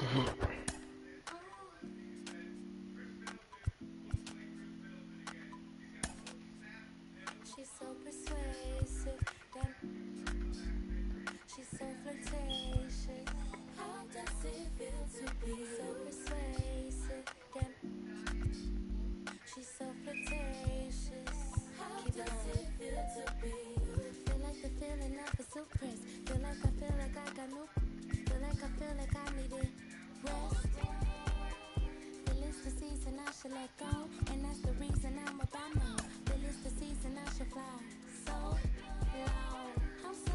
She's so persuasive, damn. She's so flirtatious. How does it feel to be so persuasive, damn? She's so flirtatious. How does it feel to be? Feel like the feeling of a suppress. Feel like I got no. Feel like I needed rest. Feel it's the season I should let go, and that's the reason I'm about now. Feel it's the season I should fly so low. I'm so.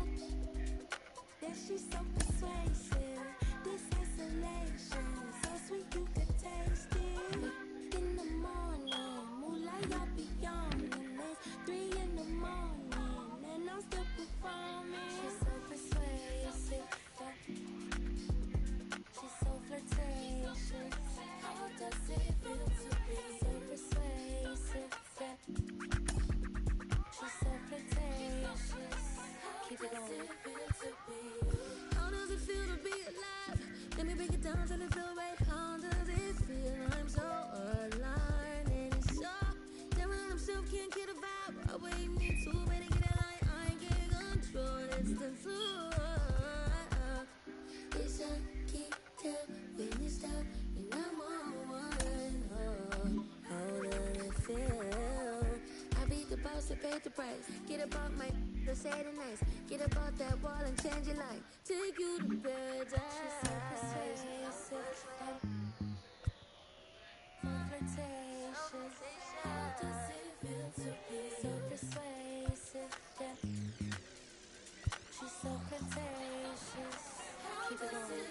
That she's so persuasive. This isolation, so sweet you could taste it. In the morning, moonlight be yawning. It's 3 in the morning, and I'm still performing. She's so persuasive. She's so flirtatious. How does it feel to be so persuasive? She's so flirtatious. Keep it going. How does it feel to be alive? Let me break it down till it feel right. How does it feel? I'm so aligned and it's so never let himself can't get a vibe. I wait me too, better get a line. I can't control it's the truth. It's a keep tell when you stop and I'm on one. How does it feel? I beat the boss that paid the price. Get about my say it nice. Get about that wall and change your life. Take you to paradise. She's so persuasive. So flirtatious. How does it feel to be so persuasive? She's so flirtatious. Keep it going.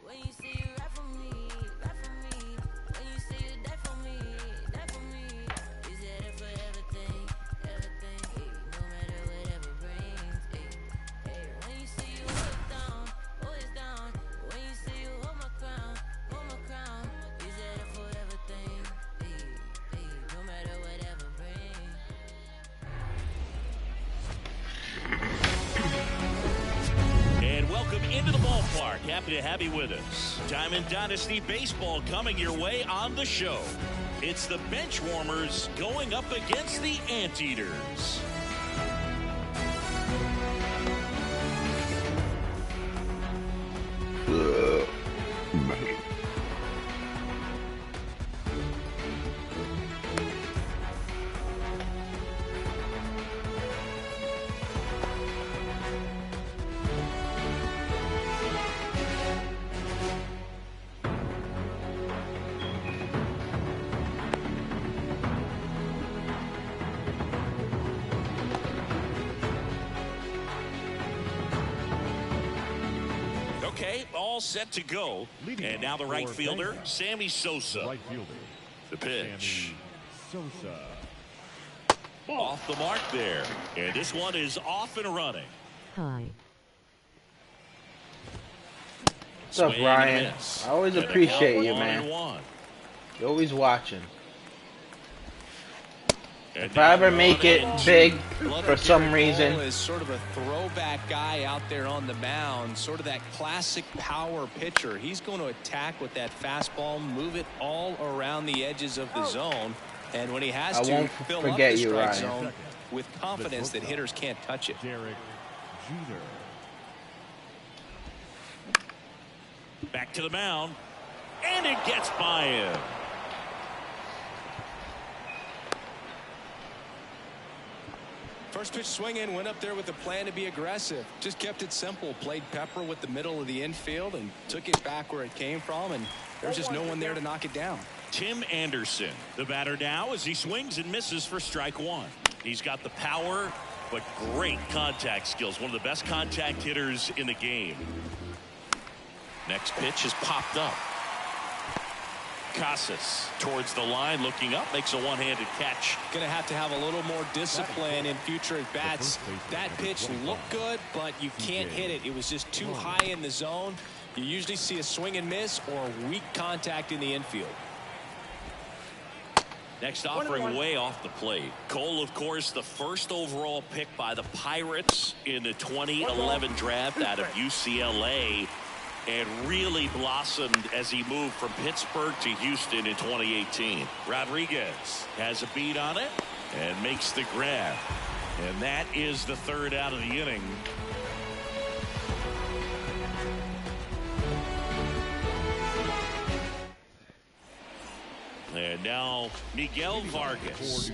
When you say you rap for me, rap for me. When you say you die for me, die for me. You said it for everything, everything. Ay, no matter whatever brings. Ay, ay. When you say you always down. When you say you hold my crown, you said it for everything. Ay, ay, no matter whatever brings. And welcome into the ballpark. Happy to have you with us. Diamond Dynasty Baseball coming your way on the show. It's the bench warmers going up against the Anteaters. Okay, all set to go. And now the right fielder, Sammy Sosa. Right fielder, The pitch. Sosa. Off the mark there. And this one is off and running. Hi. What's up, Ryan? I always appreciate you, man. You're always watching. And If I ever now make it 1-2. big Well, for some reason, is sort of a throwback guy out there on the mound, sort of that classic power pitcher. He's going to attack with that fastball, move it all around the edges of the zone, and when he has I to, won't fill up forget the you, strike Ryan. zone with confidence that hitters can't touch it. Back to the mound, and it gets by him. First pitch swinging, went up there with a plan to be aggressive. Just kept it simple. Played pepper with the middle of the infield and took it back where it came from, and there's just no one there to knock it down. Tim Anderson, the batter now, as he swings and misses for strike one. He's got the power, but great contact skills. One of the best contact hitters in the game. Next pitch is popped up. Casas towards the line, looking up, makes a one-handed catch. Going to have a little more discipline in future at bats. That pitch looked good, but you can't hit it. It was just too high in the zone. You usually see a swing and miss or weak contact in the infield. Next offering way off the plate. Cole, of course, the first overall pick by the Pirates in the 2011 draft out of UCLA, and really blossomed as he moved from Pittsburgh to Houston in 2018. Rodriguez has a beat on it and makes the grab. And that is the third out of the inning. And now Miguel Vargas.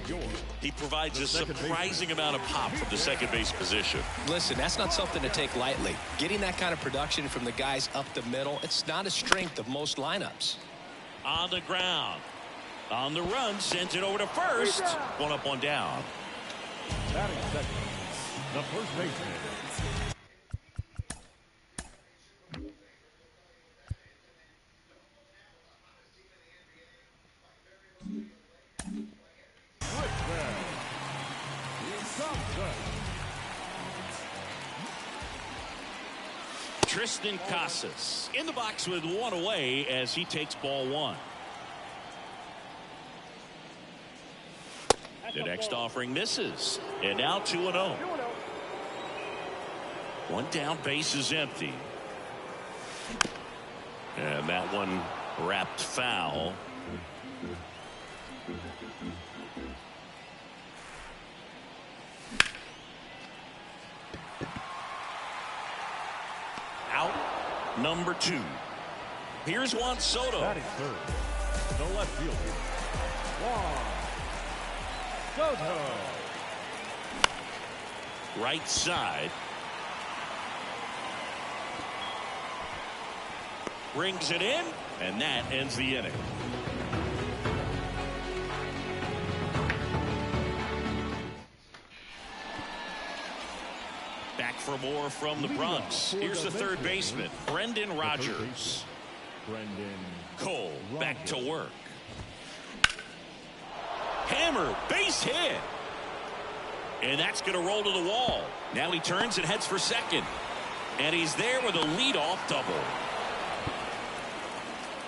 He provides a surprising amount of pop from the second base position. Listen, that's not something to take lightly. Getting that kind of production from the guys up the middle, it's not a strength of most lineups. On the ground. On the run, sends it over to first. One up, one down. Batting second, the first baseman. Tristan Casas in the box with one away as he takes ball one. The next offering misses, and now 2-0. One down, base is empty, and that one wrapped foul. Out number 2. Here's Juan Soto. Batting third, the left fielder, Juan Soto. Right side. Brings it in, and that ends the inning. Back for more from the Bronx. Here's the third baseman, Brendan Rodgers. Cole back to work. Hammer, base hit. And that's going to roll to the wall. Now he turns and heads for second. And he's there with a leadoff double.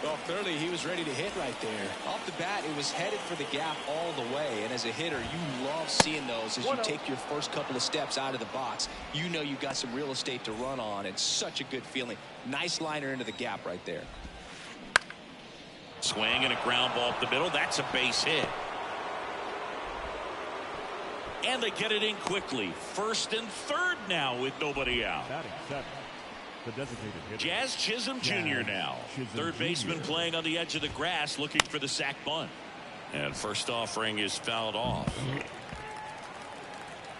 Well, clearly he was ready to hit right there. Off the bat, it was headed for the gap all the way. And as a hitter, you love seeing those as you take your first couple of steps out of the box. You know you've got some real estate to run on. It's such a good feeling. Nice liner into the gap right there. Swing and a ground ball up the middle. That's a base hit. And they get it in quickly. First and third now with nobody out. Batting seven, the designated hitter, Jazz Chisholm Jr. now. Third baseman playing on the edge of the grass looking for the sac bunt. And first offering is fouled off.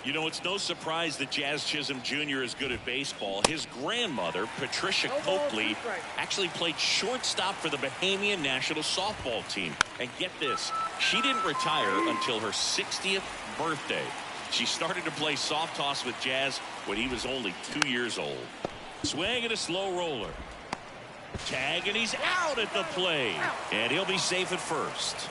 You know, it's no surprise that Jazz Chisholm Jr. is good at baseball. His grandmother, Patricia Coakley, actually played shortstop for the Bahamian national softball team. And get this, she didn't retire until her 60th birthday. She started to play soft toss with Jazz when he was only 2 years old. Swing and a slow roller. Tag, and he's out at the plate. And he'll be safe at first.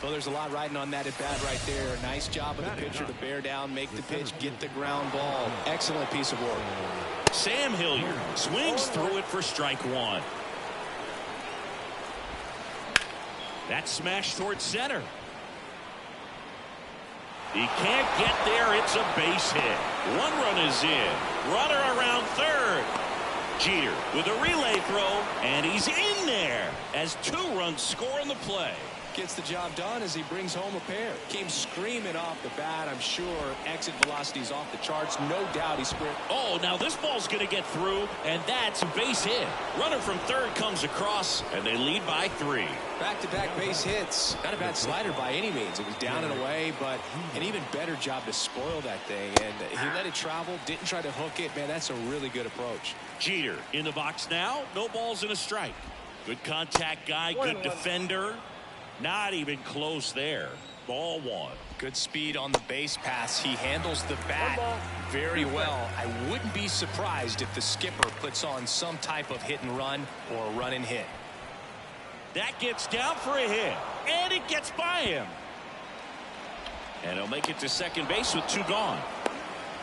Well, there's a lot riding on that at bat right there. Nice job of the pitcher to bear down, make the pitch, get the ground ball. Excellent piece of work. Sam Hilliard swings through it for strike one. That's smashed towards center. He can't get there. It's a base hit. One run is in. Runner around third. Jeter with a relay throw, and he's in there as 2 runs score in the play. Gets the job done as he brings home a pair. Came screaming off the bat. I'm sure exit velocity's off the charts. No doubt he sprint. Oh, now this ball's going to get through, and that's a base hit. Runner from third comes across, and they lead by 3. Back-to-back base hits. Not a bad slider by any means. It was down and away, but an even better job to spoil that thing. And he let it travel, didn't try to hook it. Man, that's a really good approach. Jeter in the box now. No balls and a strike. Good contact guy, good defender. Not even close there. Ball 1. Good speed on the base pass. He handles the bat very well. I wouldn't be surprised if the skipper puts on some type of hit and run or a run and hit. That gets down for a hit, and it gets by him. And he'll make it to second base with 2 gone.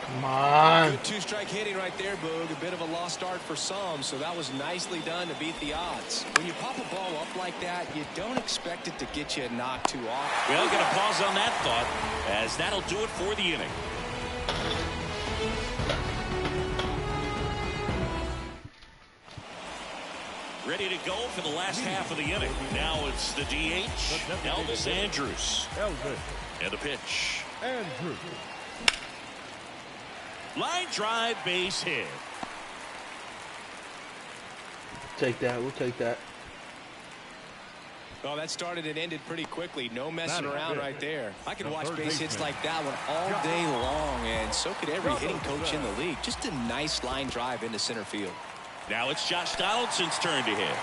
Come on. Good 2-strike hitting right there, Boog. A bit of a lost start for some, so that was nicely done to beat the odds. When you pop a ball up like that, you don't expect it to get you knocked too off. Well, going to pause on that thought, as that'll do it for the inning. Ready to go for the last half of the inning. Now it's the DH, Elvis Andrus. And the pitch. Andrews. Line drive, base hit. Take that. We'll take that. Well, that started and ended pretty quickly. No messing around right there. I could watch base hits like that one all day long, and so could every hitting coach in the league. Just a nice line drive into center field. Now it's Josh Donaldson's turn to hit.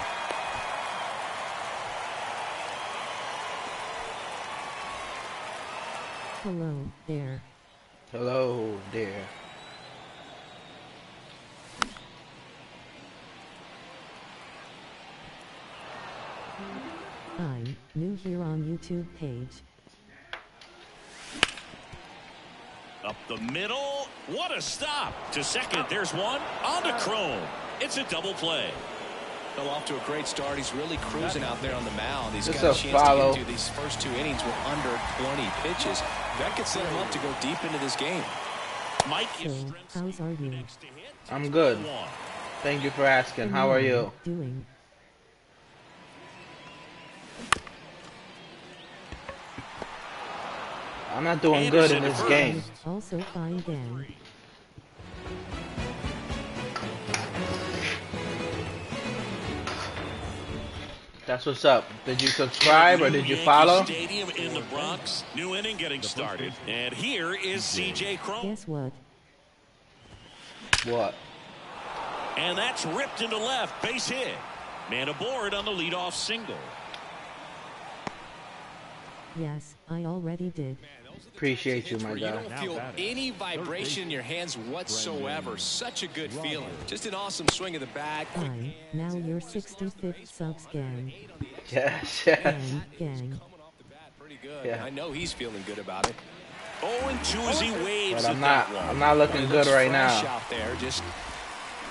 Hello there. Hello there. I'm new here on YouTube page. Up the middle. What a stop. To second, there's one. On to Chrome. It's a double play. Well, off to a great start. He's really cruising out there on the mound. He's It's got a a chance follow. to get through these first 2 innings with under 20 pitches. That could set him up to go deep into this game. Mike So, is strength how's are you next to hit. I'm good. 1. Thank you for asking. How are you? doing? I'm not doing good in this game. Also fine gang. That's what's up. Did you subscribe or did you follow? Stadium in the Bronx. New inning getting started. And here is CJ Chrome. Guess what? What? And that's ripped into left. Base hit. Man aboard on the leadoff single. Yes, I already did. Appreciate you, my You guy. don't feel any vibration in your hands whatsoever. Such a good feeling. Just an awesome swing of the bat. Fine. Now you're 65th subs gang. Yes, yes. Gang. Pretty good. Yeah. I know he's feeling good about it. 0-2 as he waves But at I'm that not. one. I'm not looking good right Fresh now. out there, just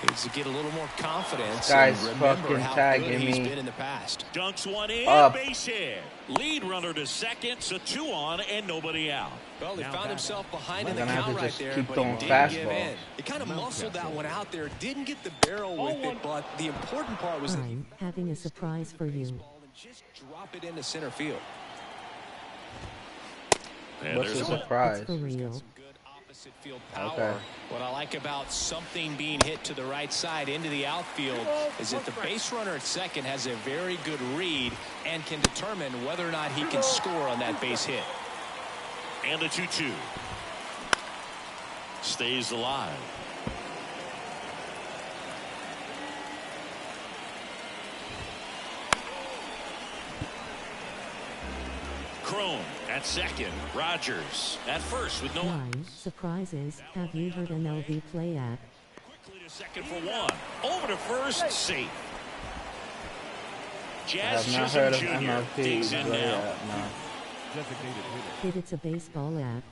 needs to get a little more confidence. Guy's and remember fucking how tagging good he's me. been in the past. Dunks one in, Up. base hit. Lead runner to second, so 2 on and nobody out. Well, he found himself behind We're in the gonna have count to right just there, keep but throwing he didn't give fastballs. in. He kind of muscled that one out there, didn't get the barrel with it, but the important part was that he I'm having a surprise for you. just drop it into center field. And What's there's the a one. surprise? It's for real. Good opposite field power. Okay. What I like about something being hit to the right side into the outfield is that the base runner at second has a very good read and can determine whether or not he can score on that base hit. And the 2-2. Stays alive. Crone at second. Rogers at first with no. Line surprises. Have you heard an LV play app? Quickly to second for 1. Over to first, safe. I Jazz have not Chisholm heard of Jr. MLP. digs in but now. yeah, no. Designated hitter. Kid, it's a baseball app.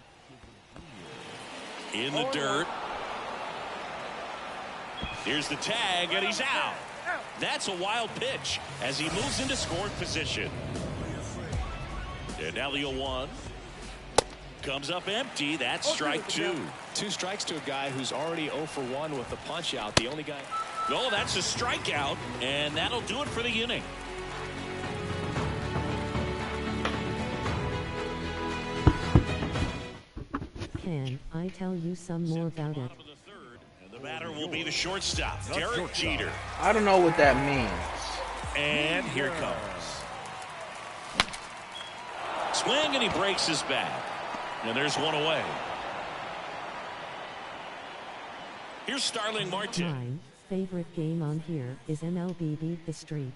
In the dirt. Here's the tag, and he's out. That's a wild pitch as he moves into scoring position. And now the 0-1. Comes up empty. That's strike 2. 2 strikes to a guy who's already 0 for 1 with the punch out. The only guy. No, that's a strikeout, and that'll do it for the inning. Can I tell you some more about it? And the batter will be the shortstop, Derek Jeter. I don't know what that means. And here it comes. Swing, and he breaks his bat. And there's one away. Here's Starling Marte. My favorite game on here is MLB Beat the Streak.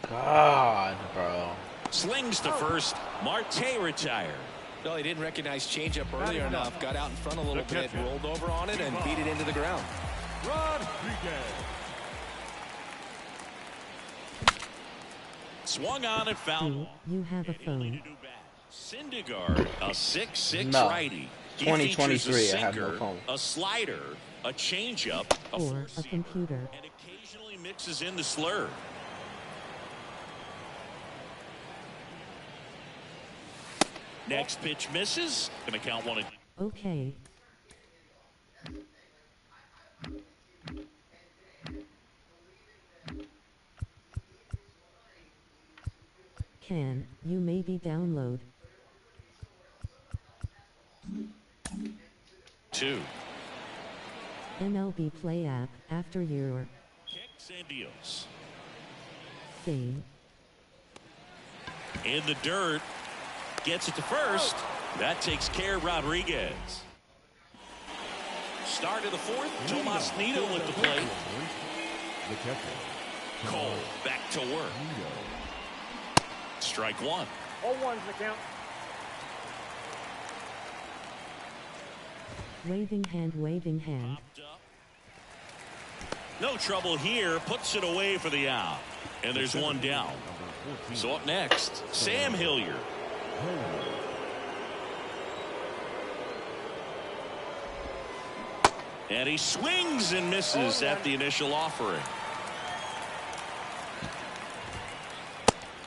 God, bro. Slings to first. Marte retired. Well, he didn't recognize changeup earlier enough. Got out in front a little bit, rolled over on it, and beat it into the ground. Swung on and fouled. You have a phone. Syndergaard, a 6'6" No. righty. He 2023, features a I have no sinker, phone. a slider, a changeup, a Or a four-seamer, computer. and occasionally mixes in the slur. Next pitch misses. Gonna count 1 and Okay. Can you maybe download 2. MLB Play app after your Kicks and deals. game? In the dirt. Gets it to first. That takes care of Rodriguez. Start of the 4th. Tomas Nido at the plate. The catcher. Cole back to work. Strike 1. 0-1's the count. Waving hand. No trouble here. Puts it away for the out. And there's one down. So up next, Sam Hilliard. And he swings and misses at the initial offering.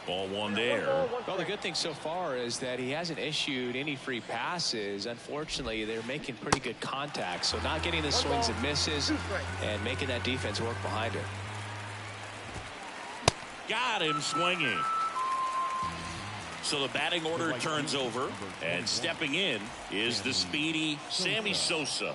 Ball 1 there. Well, the good thing so far is that he hasn't issued any free passes. Unfortunately, they're making pretty good contact. So not getting the swings and misses and making that defense work behind him. Got him swinging. So the batting order turns over, and stepping in is the speedy Sammy Sosa.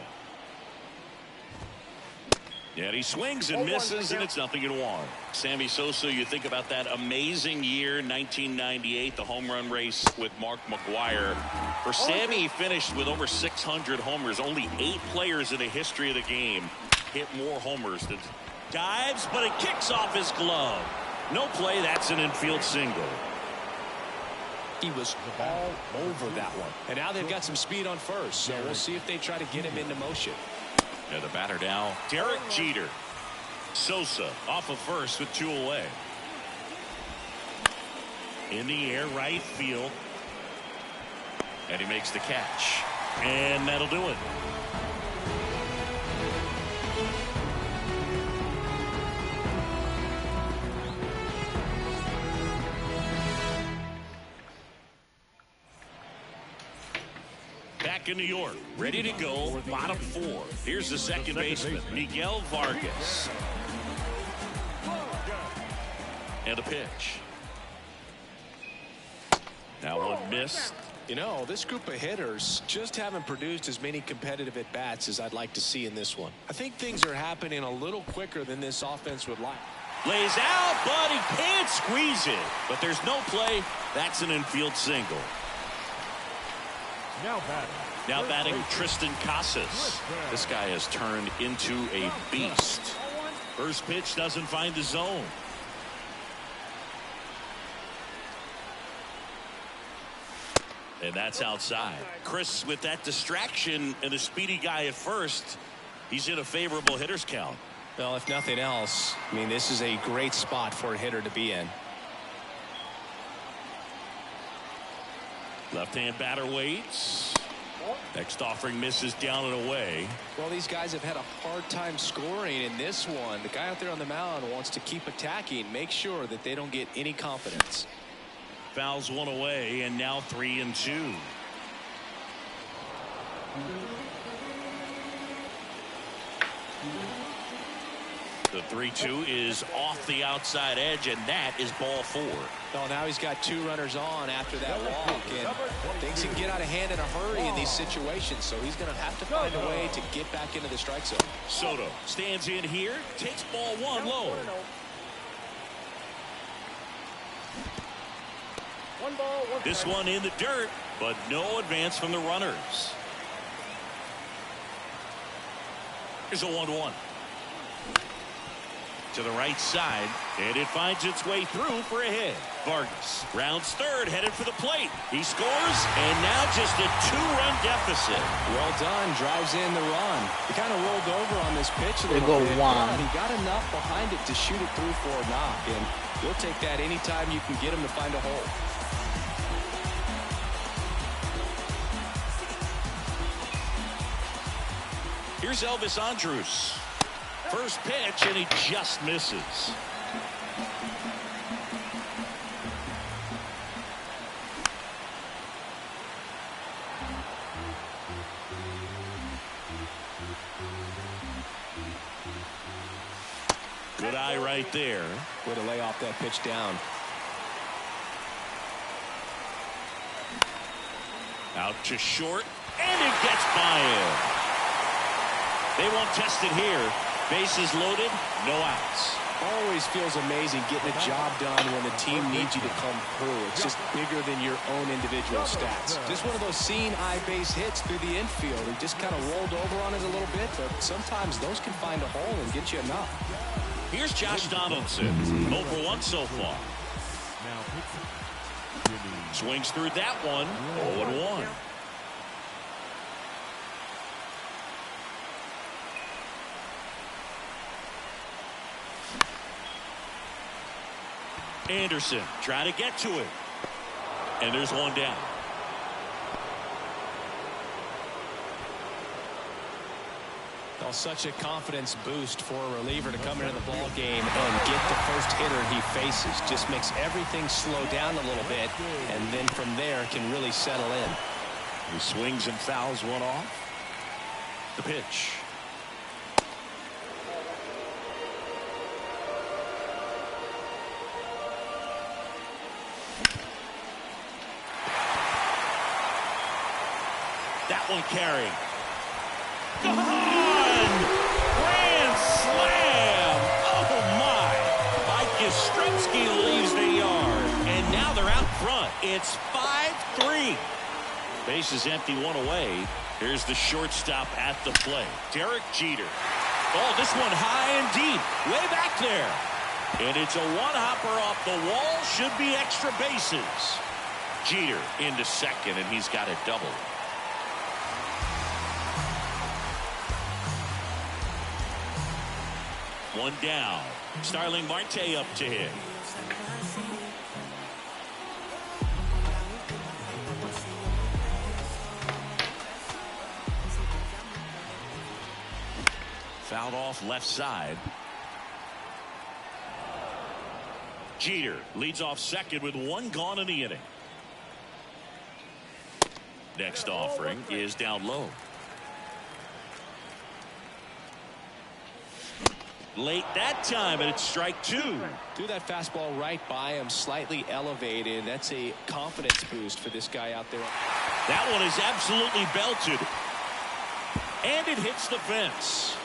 And he swings and misses, and it's 0-1. Sammy Sosa, you think about that amazing year, 1998, the home run race with Mark McGwire. For Sammy, he finished with over 600 homers. Only 8 players in the history of the game hit more homers than dives, but it kicks off his glove. No play, that's an infield single. He was all over that one. And now they've got some speed on first. So we'll see if they try to get him into motion. And the batter now, Derek Jeter. Sosa off of first with 2 away. In the air, right field. And he makes the catch. And that'll do it. Back in New York, ready to go, bottom 4. Here's the second baseman, Miguel Vargas. And a pitch. Now one missed. You know, this group of hitters just haven't produced as many competitive at-bats as I'd like to see in this one. I think things are happening a little quicker than this offense would like. Lays out, but he can't squeeze it. But there's no play. That's an infield single. Now batting Tristan Casas. This guy has turned into a beast. First pitch doesn't find the zone. And that's outside. Chris, with that distraction and a speedy guy at first, he's in a favorable hitter's count. Well, if nothing else, I mean, this is a great spot for a hitter to be in. Left-hand batter waits. Next offering misses down and away. Well, these guys have had a hard time scoring in this one. The guy out there on the mound wants to keep attacking, make sure that they don't get any confidence. Fouls one away, and now 3-2. The 3-2 is off the outside edge, and that is ball 4. Well, now he's got 2 runners on after that walk, and things can get out of hand in a hurry in these situations, so he's going to have to find a way to get back into the strike zone. Soto stands in here, takes ball 1 low. 1 ball, 1 This one in the dirt, but no advance from the runners. Here's a 1-1. To the right side, and it finds its way through for a hit. Vargas rounds third, headed for the plate. He scores, and now just a 2-run deficit. Well done, drives in the run. He kind of rolled over on this pitch a They little go bit, one. but he got enough behind it to shoot it through for a knock, and you'll take that anytime you can get him to find a hole. Here's Elvis Andrus. First pitch, and he just misses. Good eye right there. Way to lay off that pitch down. Out to short, and it gets by him. They won't test it here. Bases loaded, no outs. Always feels amazing getting a job done when the team needs you to come through. It's just bigger than your own individual stats. Just one of those seeing eye base hits through the infield. He just kind of rolled over on it a little bit, but sometimes those can find a hole and get you enough. Here's Josh Donaldson, 0 for 1 so far. Swings through that one, 0-1. Anderson trying to get to it. And there's one down. Well, such a confidence boost for a reliever to come into the ball game and get the first hitter he faces. Just makes everything slow down a little bit, and then from there can really settle in. He swings and fouls one off. The pitch. That one carrying. Gone! Grand slam! Oh my! Mike Yastrzemski leaves the yard. And now they're out front. It's 5-3. Base is empty, one away. Here's the shortstop at the plate. Derek Jeter. Oh, this one high and deep. Way back there. And it's a one-hopper off the wall. Should be extra bases. Jeter into second, and he's got a double. One down. Starling Marte up to hit. Fouled off left side. Jeter leads off second with one gone in the inning. Next offering is down low. Late that time, and it's strike 2. Threw that fastball right by him, slightly elevated. That's a confidence boost for this guy out there. That one is absolutely belted. And it hits the fence.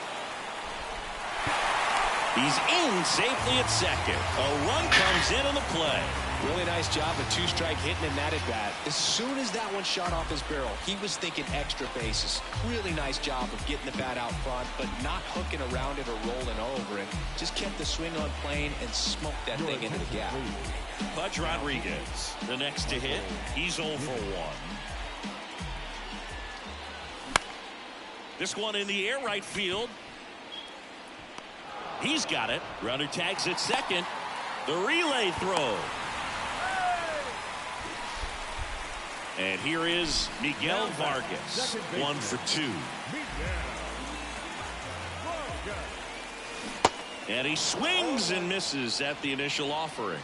He's in safely at second. A run comes in on the play. Really nice job of two-strike hitting in that at-bat. As soon as that one shot off his barrel, he was thinking extra bases. Really nice job of getting the bat out front, but not hooking around it or rolling over it. Just kept the swing on plane and smoked that thing into the gap. Pudge Rodriguez, the next to hit. He's 0 for 1. This one in the air right field. He's got it. Runner tags at second. The relay throw. And here is Miguel Vargas, 1 for 2. And he swings and misses at the initial offering.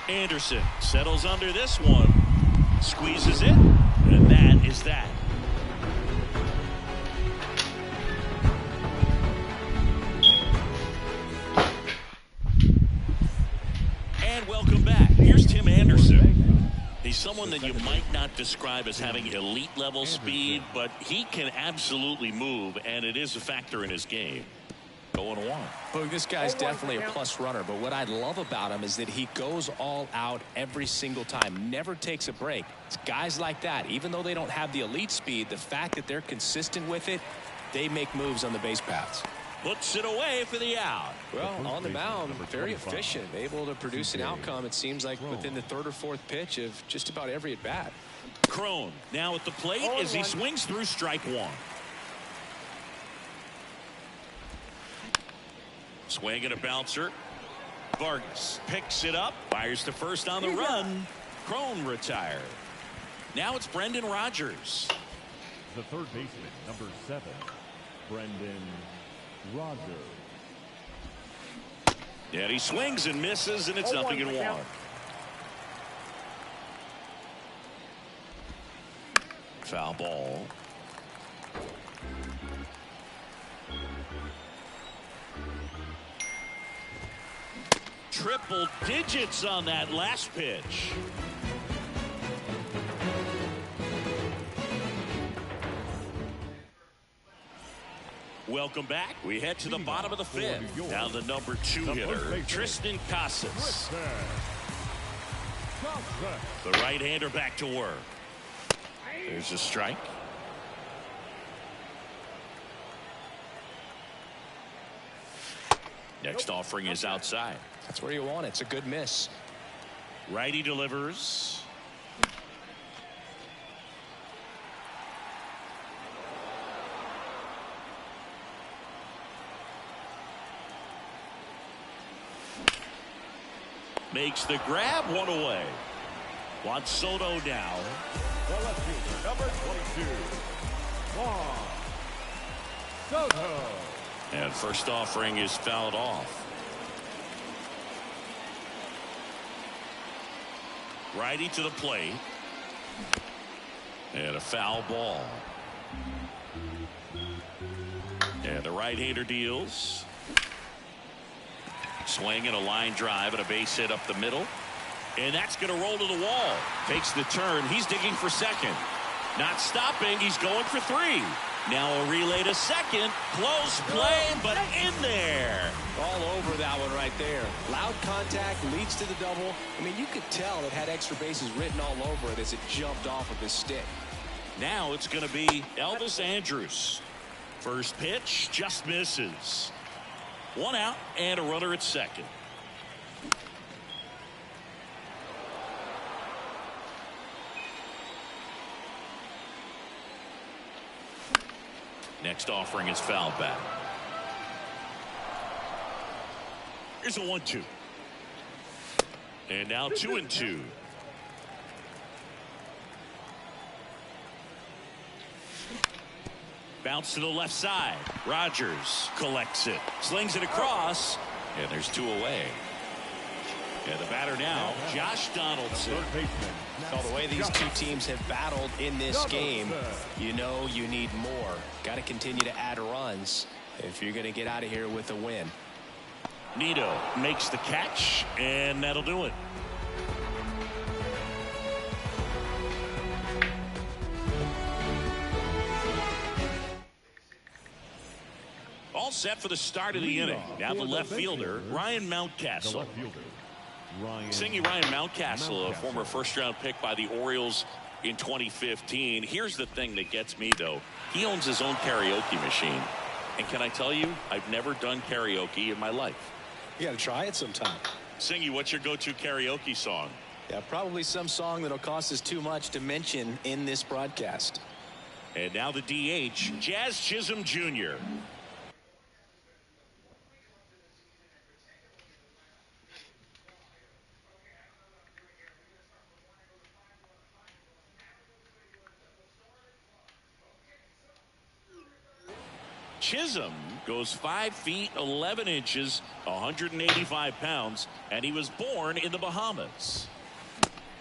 Anderson settles under this one, squeezes it, and that is that. And welcome back. Here's Tim Anderson. He's someone that you might not describe as having elite level speed, but he can absolutely move, and it is a factor in his game. 0-1. Boog, this guy's definitely a plus runner, but what I love about him is that he goes all out every single time, never takes a break. It's guys like that, even though they don't have the elite speed, the fact that they're consistent with it, they make moves on the base paths. Puts it away for the out. Well, on the mound, very efficient, able to produce an outcome, it seems like, within the third or fourth pitch of just about every at-bat. Crone now at the plate as he swings through strike one. Swing and a bouncer. Vargas picks it up, fires to first on the run. Crone retired. Now it's Brendan Rodgers. The third baseman, number 7, Brendan Rodgers. And he swings and misses, and it's 0-1. Foul ball. Triple digits on that last pitch. Welcome back. We head to the bottom of the fifth. Now the number 2 hitter, Tristan Casas. The right-hander back to work. There's a strike. Next offering is outside. That's where you want it. It's a good miss. Righty delivers. Makes the grab, one away. Juan Soto now. The left fielder, number 22, Juan Soto. And first offering is fouled off. Righty to the plate. And a foul ball. And the right-hander deals. Swing and a line drive and a base hit up the middle. And that's going to roll to the wall. Takes the turn. He's digging for second. Not stopping. He's going for 3. Now a relay to second. Close play, but in there. All over that one right there. Loud contact leads to the double. I mean, you could tell it had extra bases written all over it as it jumped off of his stick. Now it's going to be Elvis Andrus. First pitch just misses. 1 out and a runner at second. Next offering is fouled back. Here's a 1-2. And now 2-2. Bounce to the left side. Rodgers collects it. Slings it across. And there's 2 away. And the batter now, Josh Donaldson. So the way these two teams have battled in this game, you know you need more. Got to continue to add runs if you're going to get out of here with a win. Nito makes the catch, and that'll do it. All set for the start of the inning. Now the left fielder, Ryan Mountcastle. Singing Ryan Mountcastle, a former first-round pick by the Orioles in 2015. Here's the thing that gets me, though. He owns his own karaoke machine. And can I tell you, I've never done karaoke in my life. You got to try it sometime. Singy, what's your go-to karaoke song? Yeah, probably some song that'll cost us too much to mention in this broadcast. And now the DH, Jazz Chisholm Jr. Chisholm goes 5 feet 11 inches, 185 pounds, and he was born in the Bahamas.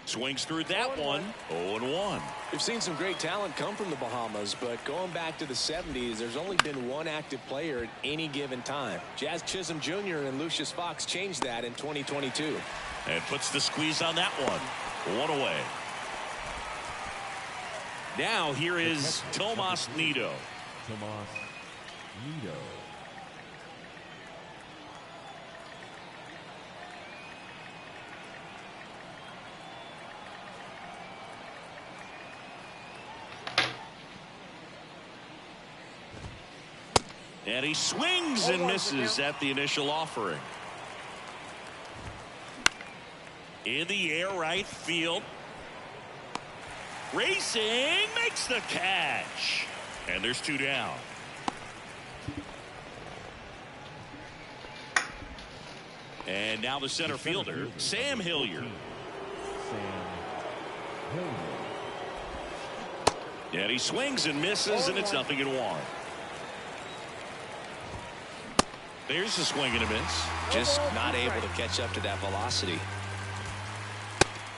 Swings through that one, 0-1. We've seen some great talent come from the Bahamas, but going back to the 70s, there's only been one active player at any given time. Jazz Chisholm Jr. and Lucius Fox changed that in 2022. And puts the squeeze on that one. 1 away. Now here is Tomas Nido. Tomas Nido. And he swings and misses at the initial offering. In the air, right field. Racing, makes the catch. And there's 2 down. And now the center fielder, Sam Hilliard. And he swings and misses, and it's 0-1. There's a swing and a miss. Just not able to catch up to that velocity.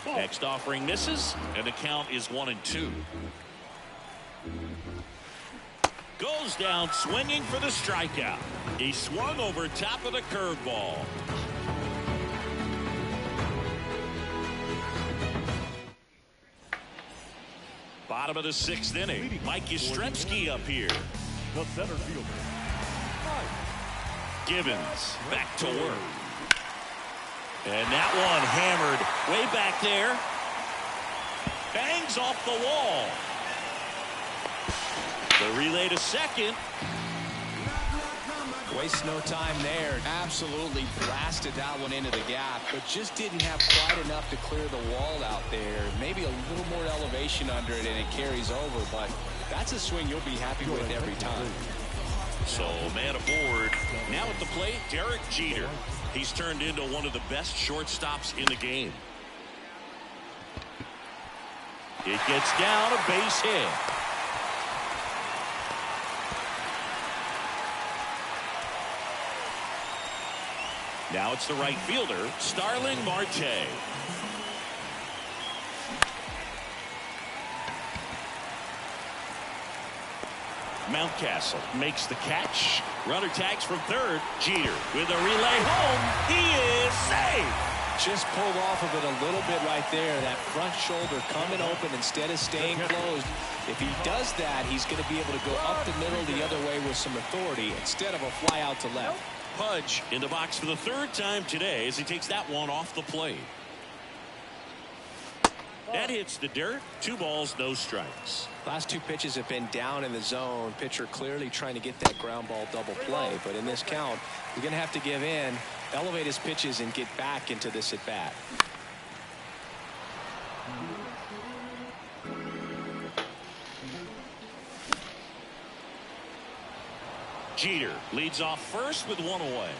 Next offering misses, and the count is 1-2. Goes down swinging for the strikeout. He swung over top of the curveball. Bottom of the 6th inning. Mike Yastrzemski up here. The center fielder. Givens back to work. And that one hammered way back there. Bangs off the wall. The relay to second. Wastes no time there. Absolutely blasted that one into the gap, but just didn't have quite enough to clear the wall out there. Maybe a little more elevation under it, and it carries over, but that's a swing you'll be happy with every time. So man aboard. Now at the plate, Derek Jeter. He's turned into one of the best shortstops in the game. It gets down, a base hit. Now it's the right fielder, Starling Marte. Mountcastle makes the catch. Runner tags from third. Jeter with a relay home. He is safe. Just pulled off of it a little bit right there. That front shoulder coming open instead of staying closed. If he does that, he's going to be able to go up the middle the other way with some authority instead of a fly out to left. Pudge in the box for the 3rd time today as he takes that one off the plate. That hits the dirt. 2 balls, no strikes. Last 2 pitches have been down in the zone. Pitcher clearly trying to get that ground ball double play. But in this count, he's going to have to give in, elevate his pitches, and get back into this at bat. Jeter leads off first with 1 away.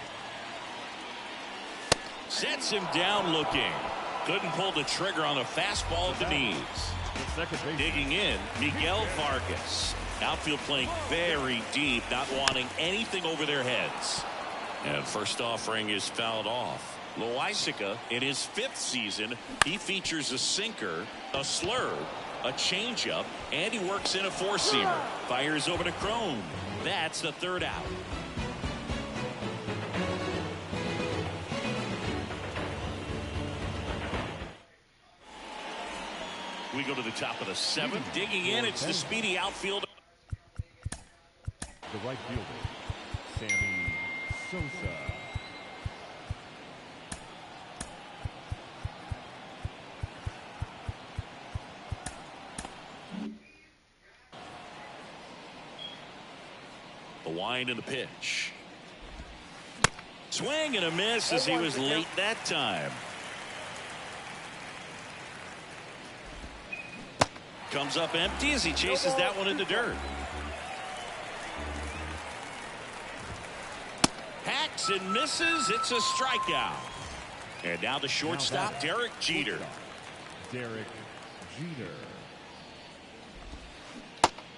Sets him down looking. Couldn't pull the trigger on the fastball at the knees. Digging in, Miguel Vargas. Outfield playing very deep, not wanting anything over their heads. And first offering is fouled off. Loaisiga, in his 5th season, he features a sinker, a slurve, a changeup, and he works in a 4-seamer. Fires over to Crone. That's the 3rd out. We go to the top of the 7th. Digging in, it's the speedy outfielder. The right fielder, Sammy Sosa. The wind and the pitch. Swing and a miss as he was late that time. Comes up empty as he chases that one in the dirt. Hacks and misses. It's a strikeout. And now the shortstop, Derek Jeter. Derek Jeter.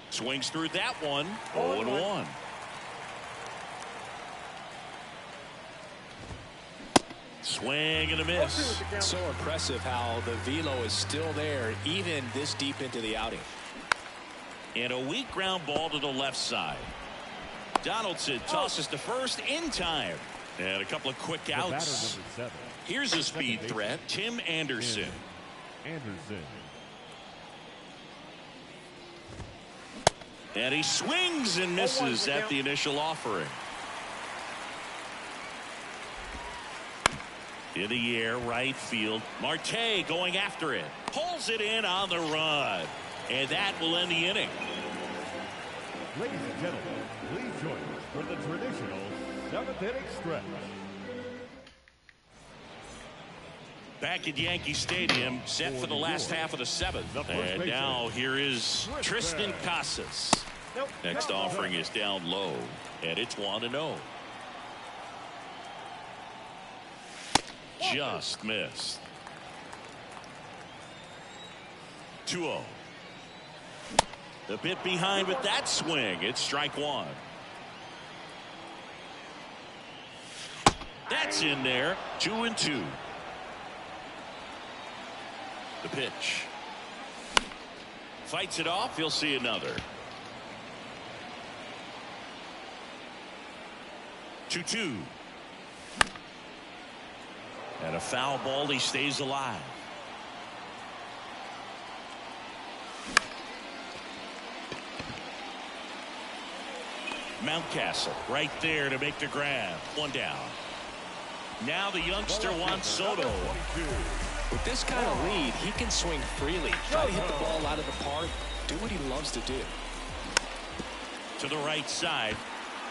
Swings through that one. 0-1. Swing and a miss. So impressive how the velo is still there even this deep into the outing. And a weak ground ball to the left side. Donaldson tosses to first in time. And a couple of quick The batter, outs. number 7. Here's a speed threat, Tim Anderson. Anderson. And he swings and misses at the initial offering. In the air, right field. Marte going after it. Pulls it in on the run. And that will end the inning. Ladies and gentlemen, please join us for the traditional 7th inning stretch. Back at Yankee Stadium, set for the last half of the 7th. And now here is Tristan Casas. Next offering is down low, and it's 1-0. Just missed. 2-0. A bit behind with that swing. It's strike one. That's in there. 2-2. The pitch. Fights it off. He'll see another. 2-2. And a foul ball. He stays alive. Mountcastle right there to make the grab. One down. Now the youngster wants Soto. With this kind of lead, he can swing freely. Try to hit the ball out of the park. Do what he loves to do. To the right side.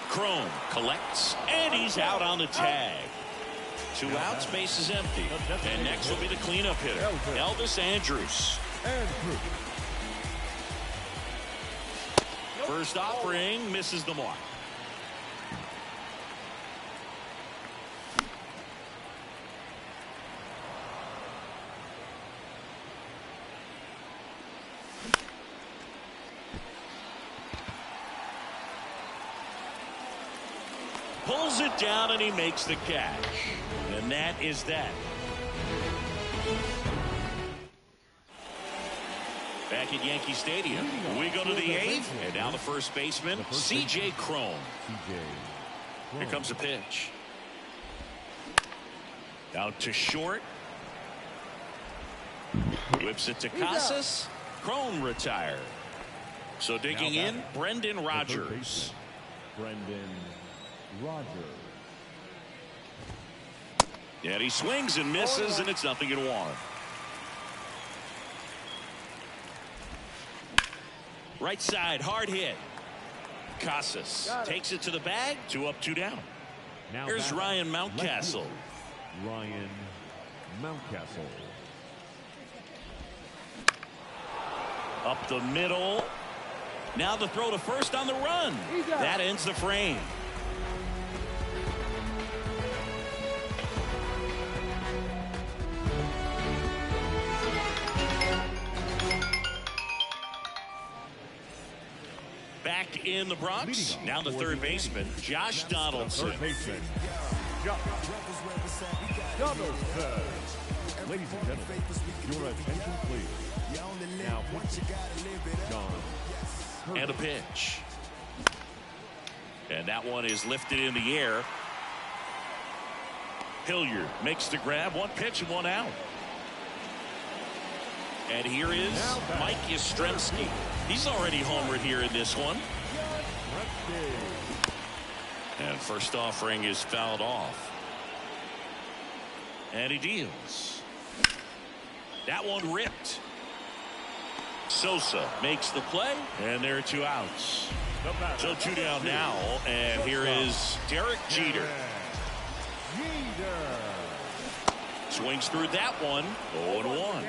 Crone collects, and he's out on the tag. 2 outs, base is empty. And next will be the cleanup hitter, Elvis Andrus. First offering misses the mark. Pulls it down and he makes the catch. And that is that. Back at Yankee Stadium, we go to the 8th, and now the first baseman, C.J. Crone. Here comes the pitch. Out to short. Whips it to Casas. Crone retired. So digging in, Brendan Rodgers. Brendan Rodgers. And he swings and misses, and it's 0-1. Right side, hard hit. Casas takes it to the bag. 2 up, 2 down. Now here's Ryan Mountcastle. Ryan Mountcastle. Up the middle. Now the throw to first on the run. That ends the frame. Back in the Bronx, now the third baseman, Josh Donaldson. Third baseman, Josh Donaldson. Ladies and gentlemen, your attention please. Now, John. And a pitch. And that one is lifted in the air. Hilliard makes the grab. 1 pitch and 1 out. And here is Mike Yastrzemski. He's already homered here in this one. And first offering is fouled off. And he deals. That one ripped. Sosa makes the play, and there are 2 outs. So 2 down now, and here is Derek Jeter. Swings through that one. 0-1.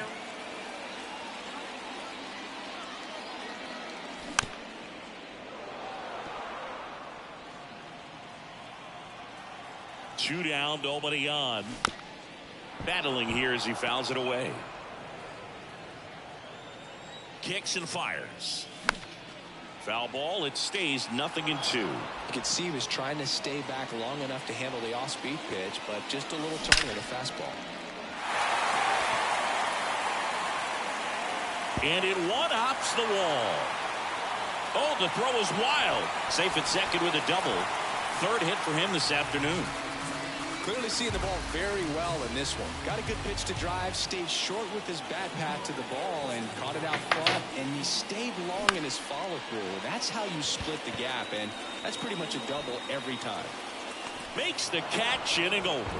Two down, nobody on. Battling here as he fouls it away. Kicks and fires. Foul ball. It stays 0-2. You could see he was trying to stay back long enough to handle the off-speed pitch, but just a little turn with a fastball. And it one-hops the wall. Oh, the throw is wild. Safe at second with a double. Third hit for him this afternoon. Clearly seeing the ball very well in this one. Got a good pitch to drive, stayed short with his bat path to the ball, and caught it out front, and he stayed long in his follow-through. That's how you split the gap, and that's pretty much a double every time. Makes the catch, inning over.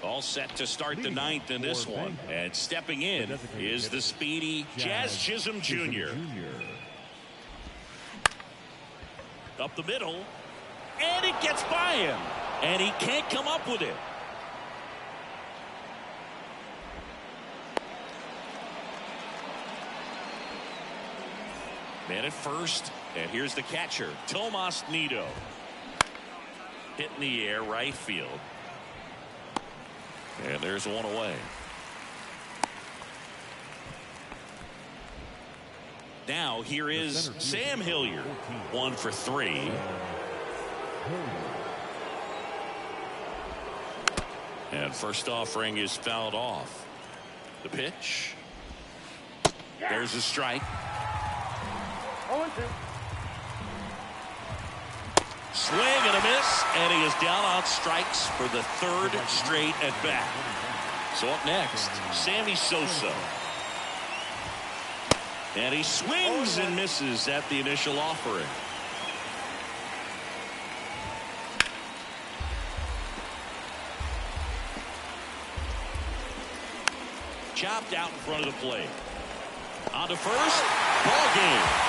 All set to start the 9th in this one. And stepping in is the speedy Jazz Chisholm Jr. Up the middle. And it gets by him. And he can't come up with it. Man at first. And here's the catcher, Tomas Nido. Hit in the air, right field. And there's one away. Now here is Sam Hilliard. 1 for 3. And first offering is fouled off. The pitch. There's a strike. 0-2. Swing and a miss, and he is down on strikes for the 3rd straight at bat. So up next, Sammy Sosa. And he swings and misses at the initial offering. Chopped out in front of the plate. On to first, ball game.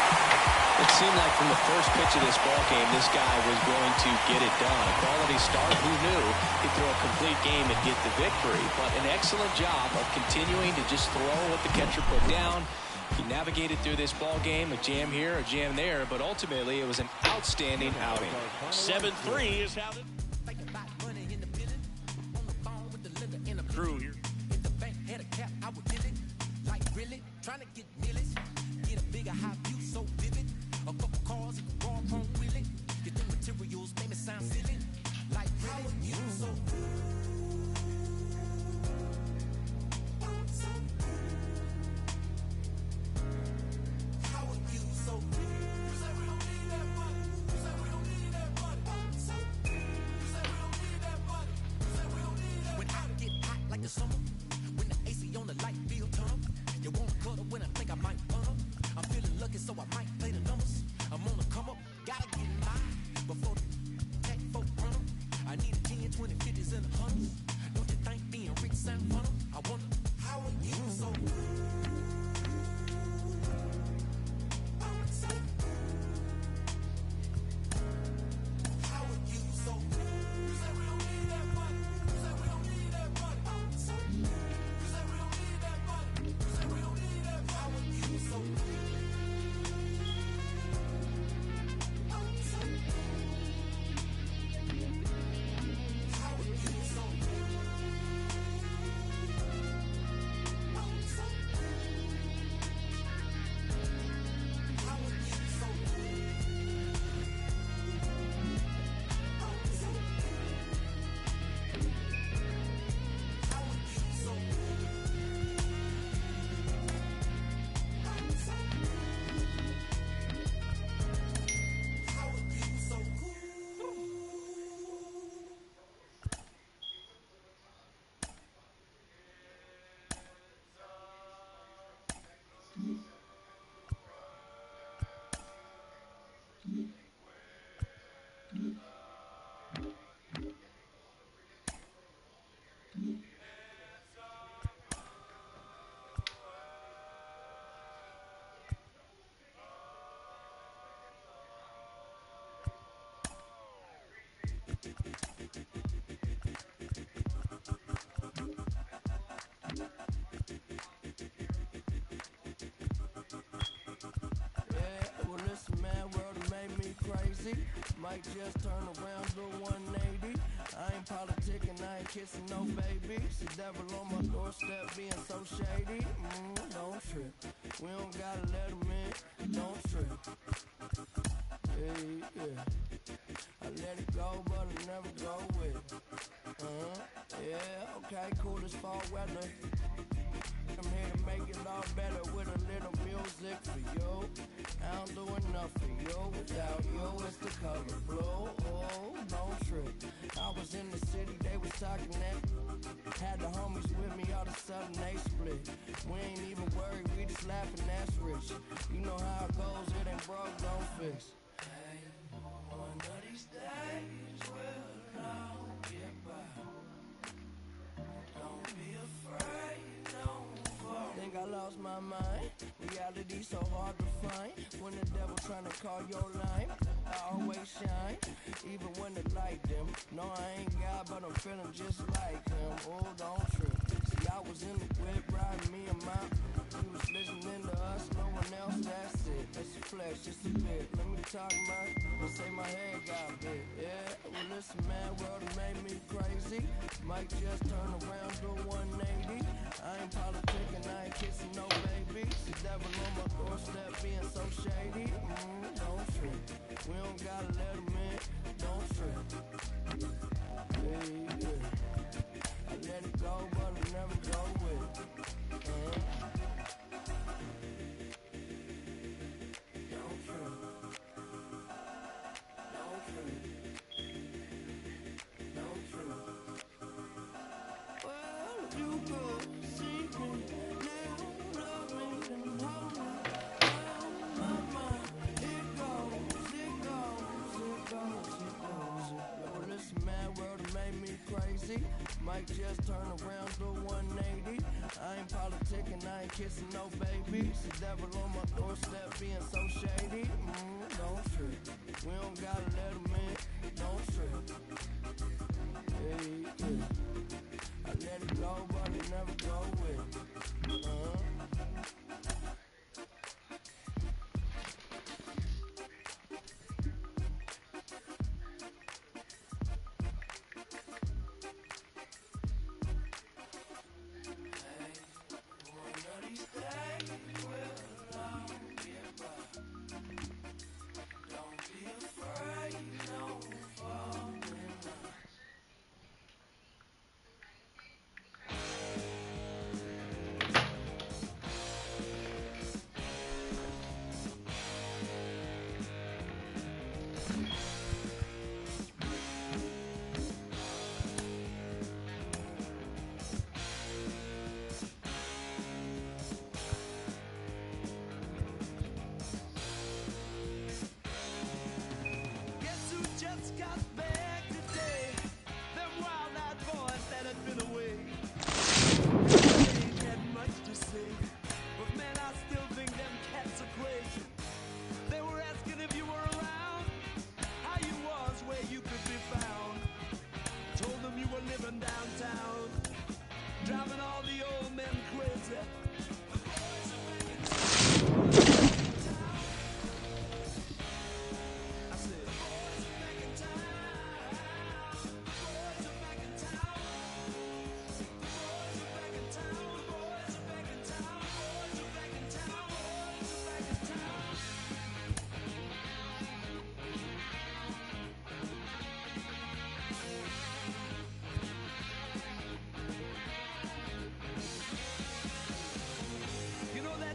It seemed like from the first pitch of this ball game, this guy was going to get it done. A quality start. Who knew he'd throw a complete game and get the victory? But an excellent job of continuing to just throw what the catcher put down. He navigated through this ball game, a jam here, a jam there, but ultimately it was an outstanding outing. 7-3 is how the crew here. might just turn around to 180. I ain't politicking, I ain't kissing no baby. The devil on my doorstep being so shady. Don't trip, we don't gotta let him in. Don't trip. Yeah. I let it go, but I never go with it. Yeah, okay, cool as fall weather. I'm here to make it all better with a little music for you. I don't do enough for you. Without you, it's the color blue. Oh, don't trip. I was in the city, they was talking that. Had the homies with me, all of a sudden they split. We ain't even worried, we just laughing, that's rich. You know how it goes, it ain't broke, don't fix. Hey, one of these days we'll all get by. Don't be afraid, don't fall. Think I lost my mind. Reality so hard to find. When the devil trying to call your line, I always shine, even when the light dim. No, I ain't God, but I'm feeling just like him. Oh, don't trip. See, I was in the whip riding me and my. We was listening to us, no one else. That's it. That's a flex, just a bit. Let me talk, man. Let's say my head got bit. Yeah. Well, listen, man, world has made me crazy. Might just turn around to 180. I ain't politicking, I ain't kissing no baby. The devil on my doorstep being so shady. Don't trip. We don't gotta let him in. Don't trip. Yeah. I let it go, but I never go with it. Don't trip. Don't trip. Don't trip. Well, you could see me now, love me and hold me. My mind, it goes. Yo, listen, man, world has made me crazy. Might just turn around to 180. I ain't politicking, I ain't kissing no baby. The devil on my doorstep being so shady. Don't trip. We don't gotta let him in. Don't trip. Yeah. I let it go, but I never go with it.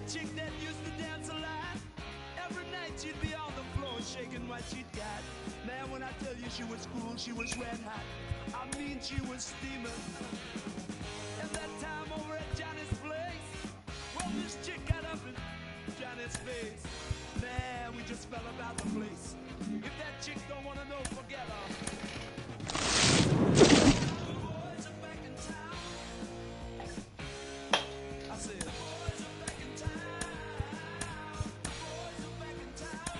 Chick that used to dance a lot. Every night she'd be on the floor shaking what she'd got. Man, when I tell you she was cool, she was red hot. I mean, she was steaming. And that time over at Johnny's place, well, this chick got up in Johnny's face. Man, we just fell about the place. If that chick don't want to know, forget her. Boys are back in town. I said, boys are back in town. Boys are back in town.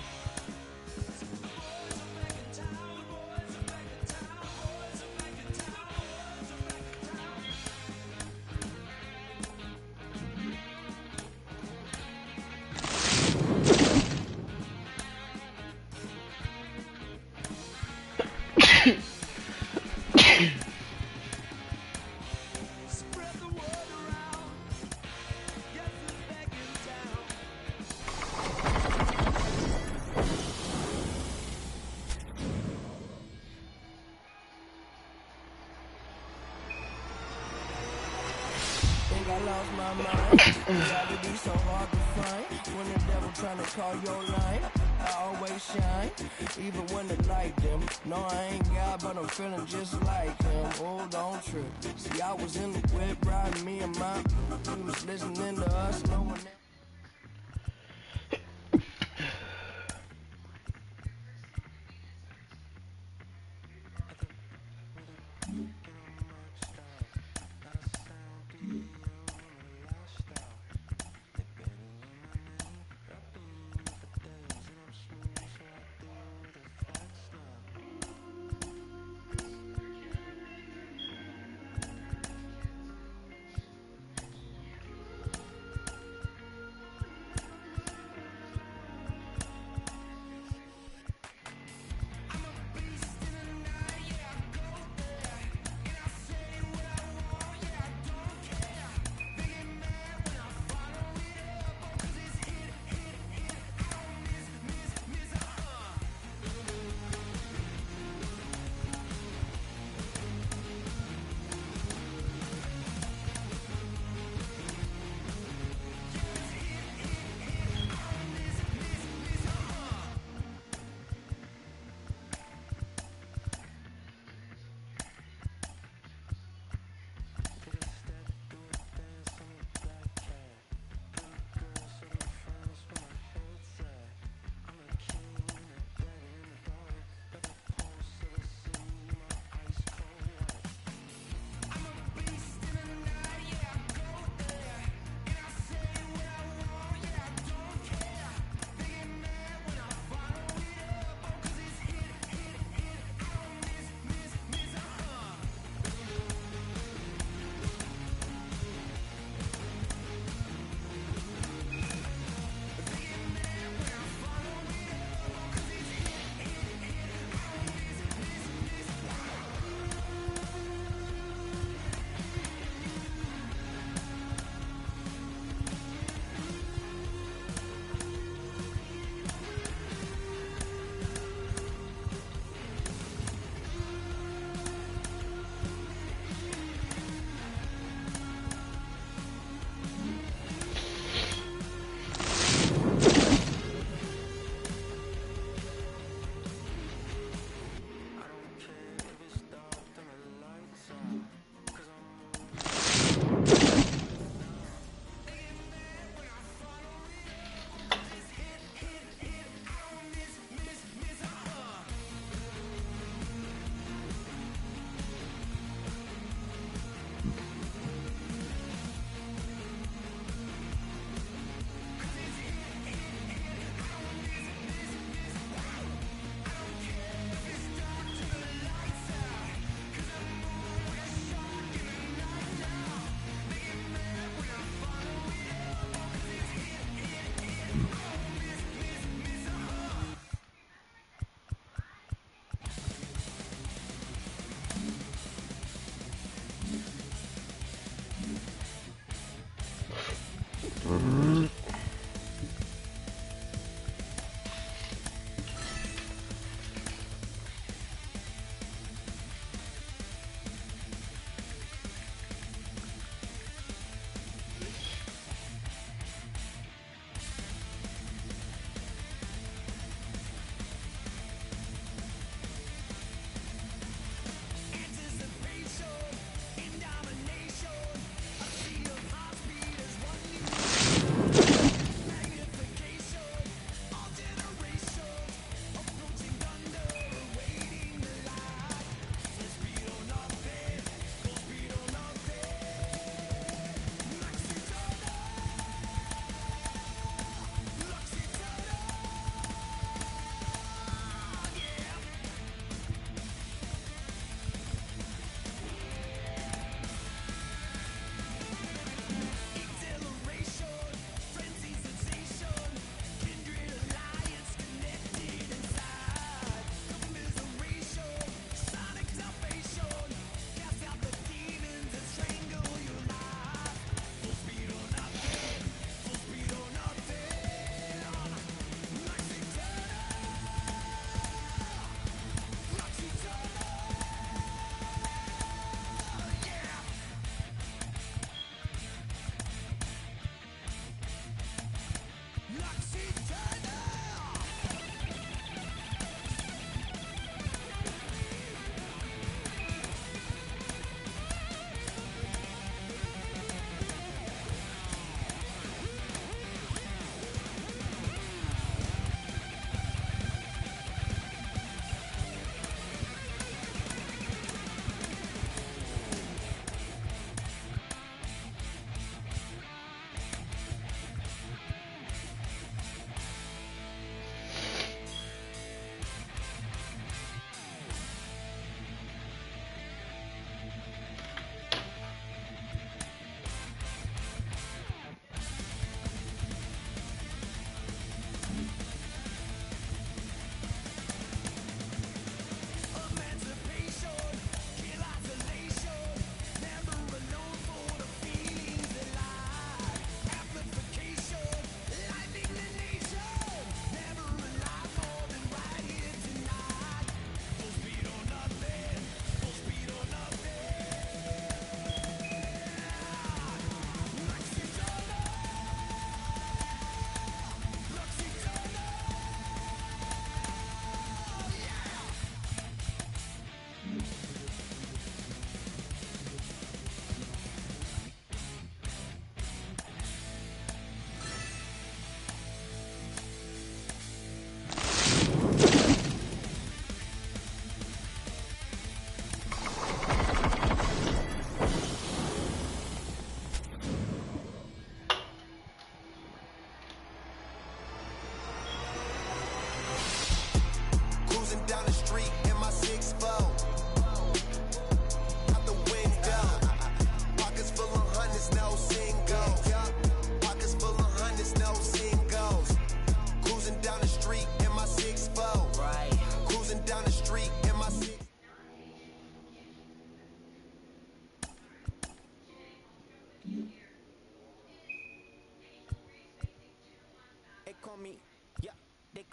Boys are back in town. Boys are back in town. Boys are back in town. Boys are back in town. lost my mind. Reality so hard to find. When the devil trying to call your line, I always shine, even when the light dim. No, I ain't God, but I'm feeling just like him. Oh, don't trip. See, I was in the whip riding me and my. We was listening to us, no one.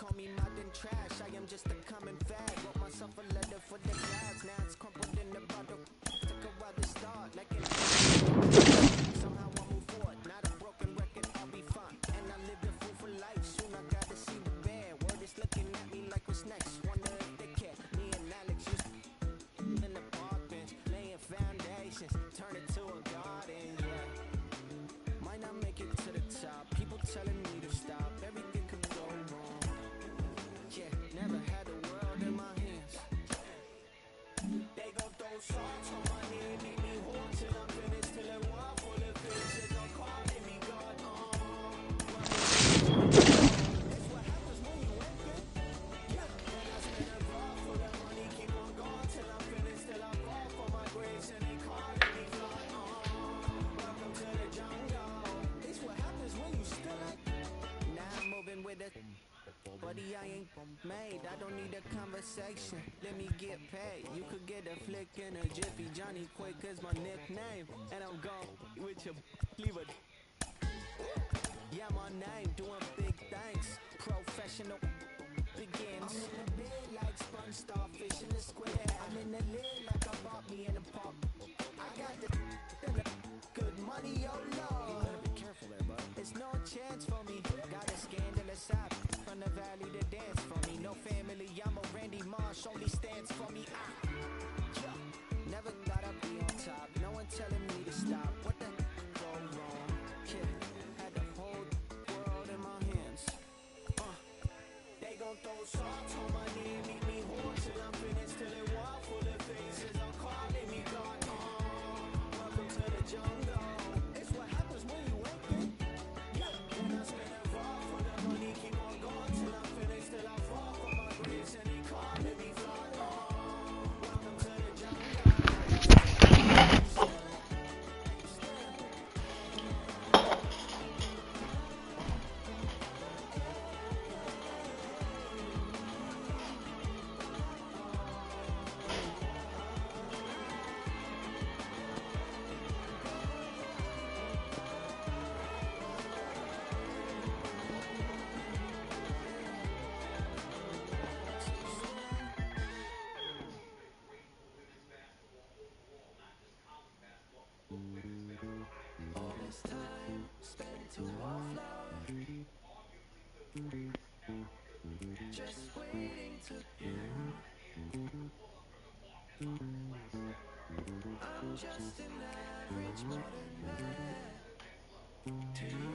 call me modern trash. I am just a common fad. Wrote myself a letter for the clouds. Now it's crumpled in the bottle. Took a while to start. Like an somehow I move forward. Not a broken record, I'll be fine. And I live the fool for life. Soon I gotta see the bear. Word is looking at me like what's next. Wonder if they care. Me and Alex used in the park bench, laying foundations. Turn it to a garden, yeah. Might not make it to the top. People telling me to stop. Everything could go wrong. Yeah, never had the world in my hands. They gon' throw salt on my head, make me whore till I'm finished, till it walk full of faces. I'm calling me God. It's what happens when you ain't good. Yeah, when I spend a bar for the money, keep on going till I'm finished, till I fall for my grace and they calling me God. Welcome to the jungle. It's what happens when you still like. Now I'm moving with a buddy, I ain't made. I don't need a conversation. Let me get paid. You could get a flick in a jiffy. Johnny Quick is my nickname, and I'm gone with your leave it. Yeah, my name doing big things. Professional begins. I'm in the bed like sponge starfish in the square. I'm in the lid like I bought me in the pop. I got the good money, oh Lord. You better be careful there, bud. It's no chance for me. Got a scandalous app from the valley to dance for me. No family, I'm a Randy Marsh, only stands for me. Yeah. Never gotta be on top. No one telling me to stop. What the go wrong? Yeah. Had the whole world in my hands. They gon' throw salt on my knee, meet me whore till I'm finished, till it walk full of faces. I'm calling me God. Welcome to the jungle. It's what happens when you ain't good. Yeah, when I spend a bar for the money, keep on going till I'm finished, till I fall for my grace and they calling me God. Welcome to the jungle. All this time spent to offload, just waiting to I'm just an average modern man to you.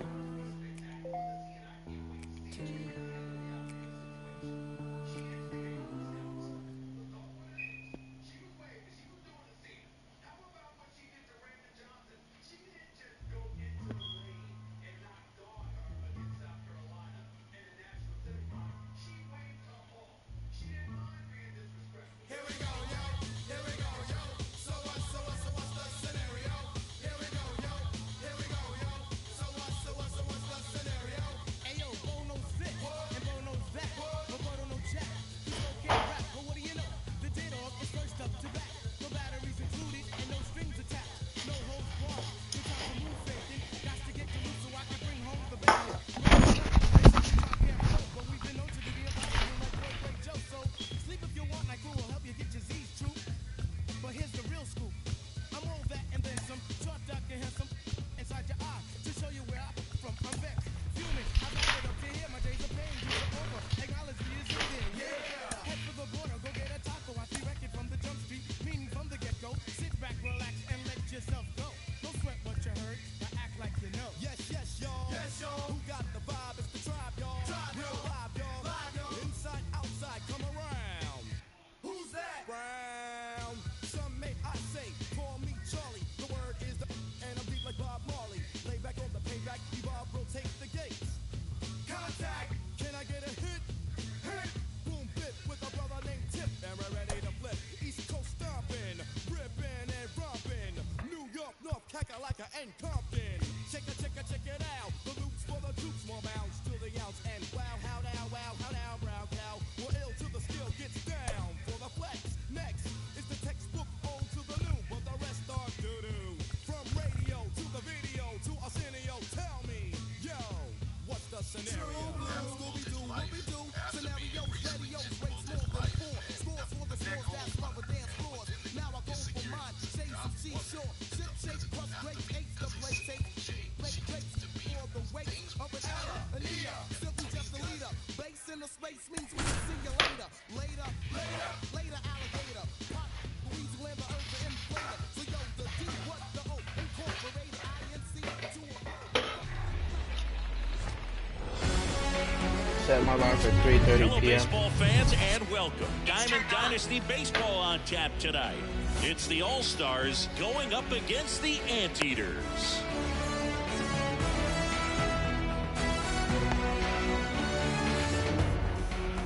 set my alarm for 3:30 Hello, p.m. baseball fans, and welcome. Diamond Dynasty Baseball on tap tonight. It's the All-Stars going up against the Anteaters.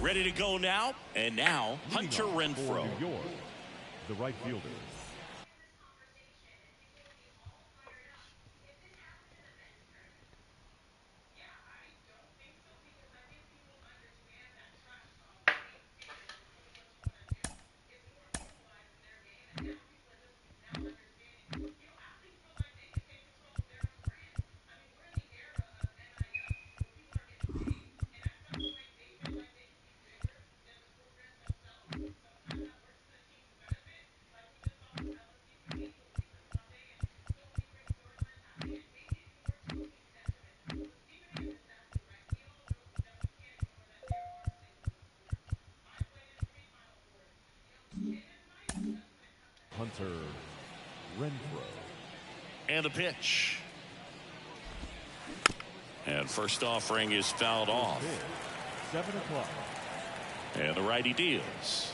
Ready to go now? And now, Hunter Renfroe. New York, the right fielder. Hunter Renfroe. And the pitch. And first offering is fouled off. 7 o'clock. And the righty deals.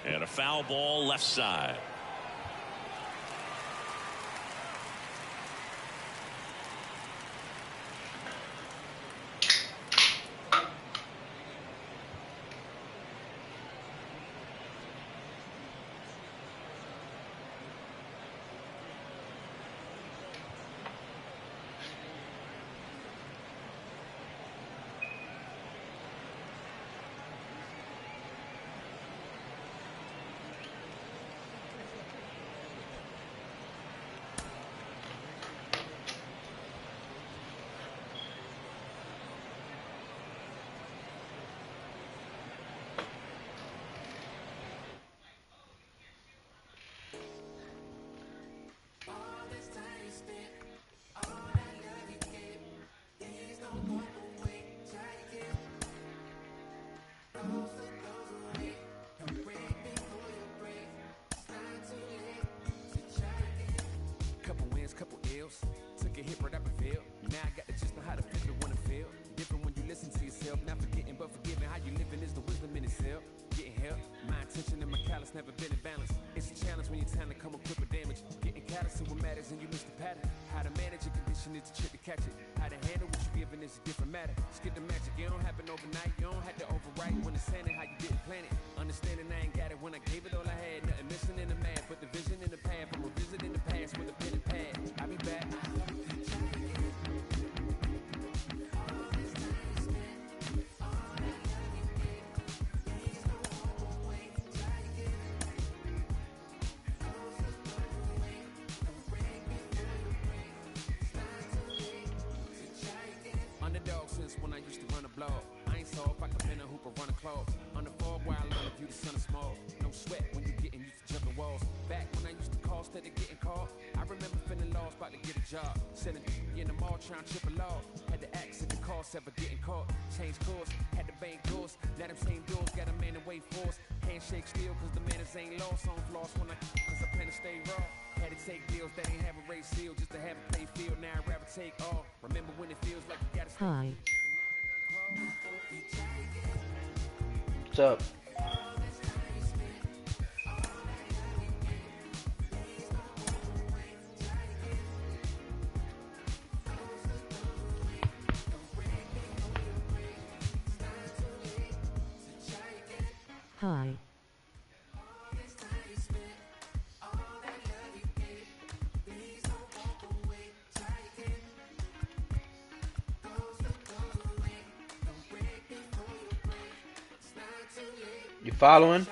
And a foul ball left side. Couple wins, couple ills. Took a hit right up and failed. Now I got the gist of how to flip it when I fail. Different when you listen to yourself. Not forgetting but forgiving. How you living is the wisdom in itself. Getting help. My intention and my callous never been in balance. It's a challenge when your talent come equipped with damage. Getting callous to what matters and you miss the pattern. How to manage your condition is the trick to catch it. How to handle what you're given is a different matter. Skip the magic, it don't happen overnight. You don't have to overwrite when it's standing how you didn't plan it. Understanding I ain't got it when I gave it all I had. Nothing missing in the math, but the vision in the path. I'm revisiting the past with a pen and pad. I'll be back. Underdog since when I used to run a blog. I ain't soft, I can bend a hoop or run a claw. On the fog while I learn to view the sun is small. No sweat when you getting used to jumping walls. Back when I used to call instead of getting caught. I remember feeling lost, about to get a job. Selling in the mall trying to trip a law. Had to ask if the cost ever getting caught. Change course, had to bank doors. Now them same doors got a man to wait for us. Handshake still cause the manners ain't lost. On floss when cause I plan to stay raw. Had to take deals that ain't have a race seal just to have a play field. Now I'd rather take all. Remember when it feels like you gotta stay. Hi. What's up? Hi. You following?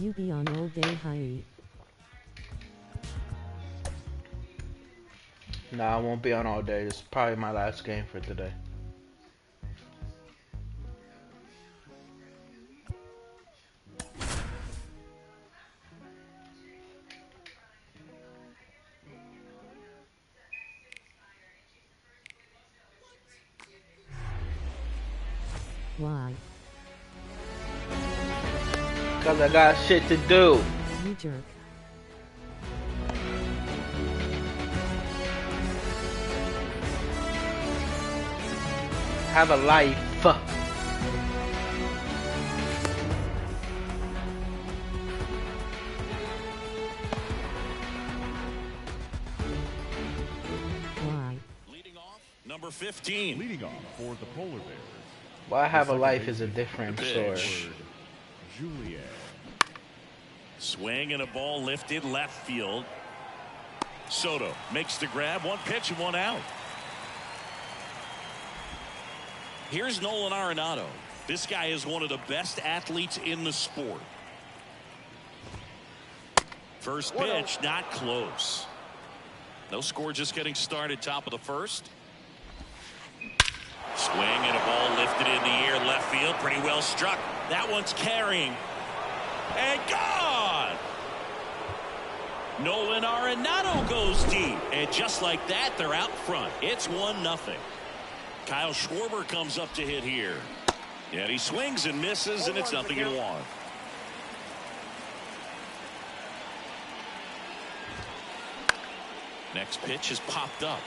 You be on all day high. Nah, I won't be on all day. This is probably my last game for today. Why? Cause I got shit to do. You jerk. Have a life. Why? Leading off, number 15. Leading off for the Polar Bears. Why have a second life base is a different pitch. story. Juliet. Swing and a ball lifted left field. Soto makes the grab. One pitch and one out. Here's Nolan Arenado. This guy is one of the best athletes in the sport. First pitch, not close. No score, just getting started, top of the first. Swing and a ball lifted in the air, left field, pretty well struck. That one's carrying. And gone! Nolan Arenado goes deep. And just like that, they're out front. It's 1-0. Kyle Schwarber comes up to hit here. And he swings and misses, and it's 0-1. Next pitch is popped up.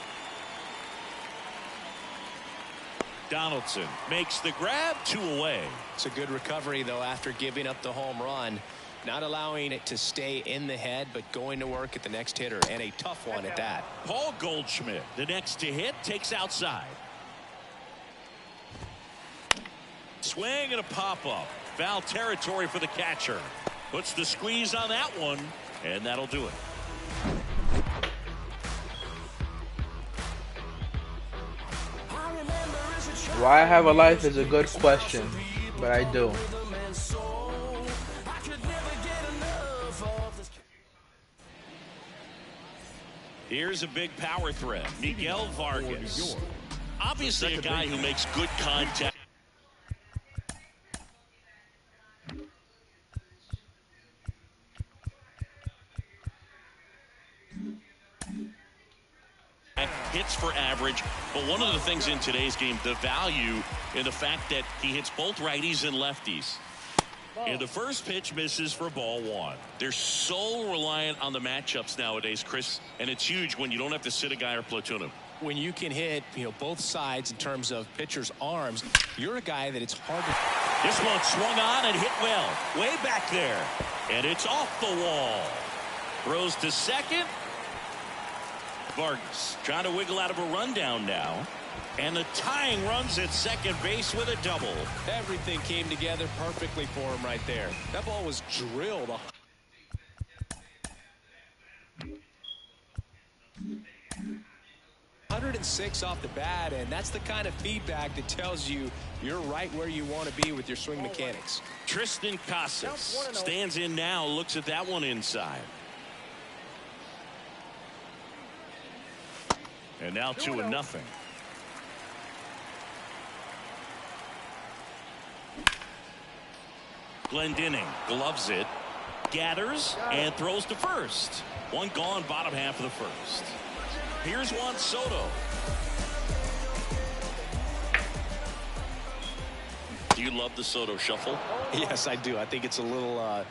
Donaldson makes the grab, 2 away. It's a good recovery, though, after giving up the home run. Not allowing it to stay in the head, but going to work at the next hitter, and a tough one at that. Paul Goldschmidt, the next to hit, takes outside. Swing and a pop-up. Foul territory for the catcher. Puts the squeeze on that one, and that'll do it. Why I have a life is a good question, but I do. Here's a big power threat. Miguel Vargas. Obviously a guy who makes good contact. Hits for average, but one of the things in today's game, the value in the fact that he hits both righties and lefties. And the first pitch misses for ball 1. They're so reliant on the matchups nowadays, Chris, and it's huge when you don't have to sit a guy or platoon him. When you can hit, both sides in terms of pitcher's arms, you're a guy that it's hard to. This one swung on and hit well, way back there, and it's off the wall. Throws to second. Vargas trying to wiggle out of a rundown now. And the tying runs at second base with a double. Everything came together perfectly for him right there. That ball was drilled. 106 off the bat, and that's the kind of feedback that tells you you're right where you want to be with your swing mechanics. Tristan Casas stands in now, looks at that one inside. And now 2-0. Glendinning gloves it, gathers, and throws to first. One gone, bottom half of the first. Here's Juan Soto. Do you love the Soto shuffle? Yes, I do. I think it's a little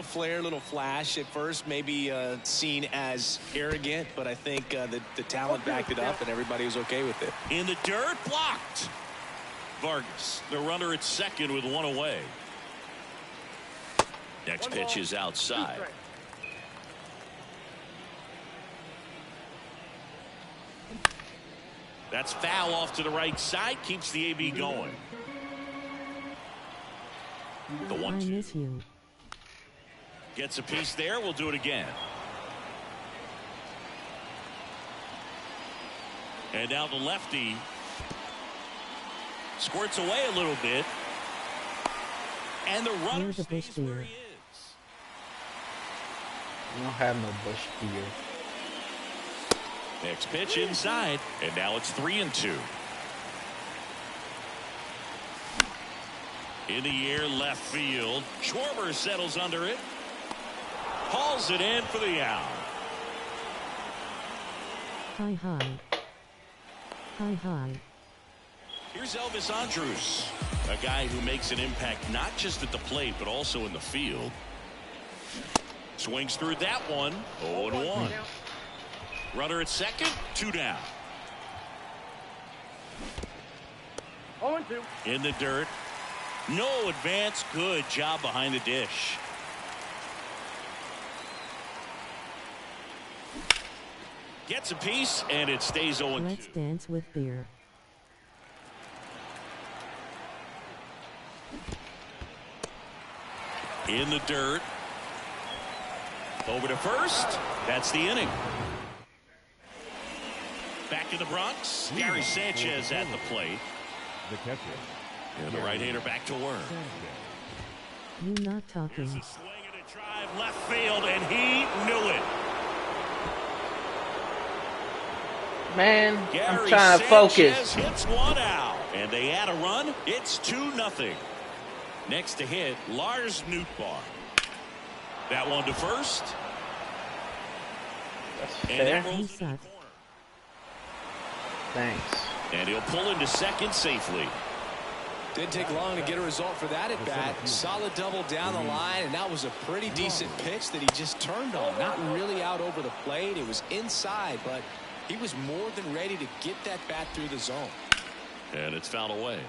flair, little flash at first, maybe seen as arrogant, but I think the talent backed it up and everybody was okay with it. In the dirt, blocked. Vargas, the runner at second with one away. Next pitch is outside. That's foul off to the right side, keeps the AB going. The 1-2. I miss you. Gets a piece there. We'll do it again. And now the lefty squirts away a little bit. And the runner Here's a bush stays where deer. he is. I don't have no bush deer. Next pitch inside. And now it's 3-2. In the air, left field. Schwarber settles under it. Hauls it in for the out. Hi, hi. Hi, hi. Here's Elvis Andrus. A guy who makes an impact not just at the plate, but also in the field. Swings through that one. 0-1. Runner at second, 2 down. 0-2. In the dirt. No advance. Good job behind the dish. Gets a piece, and it stays 0-2. Let's dance with beer. In the dirt. Over to first. That's the inning. Back in the Bronx. Gary Sanchez at the plate. The catcher. And the right-hander back to work. You not talking. Here's a swing and a drive left field, and he knew it. Man, I'm Gary trying to Sanchez focus. hits one out, and they add a run. It's 2-0. Next to hit, Lars Nootbaar. That one to first. That's And fair. that rolls You into the suck. corner. Thanks. And he'll pull into second safely. Didn't take long to get a result for that at bat. Solid double down the line, and that was a pretty decent pitch that he just turned on. Not really out over the plate. It was inside, but he was more than ready to get that bat through the zone. And it's fouled away.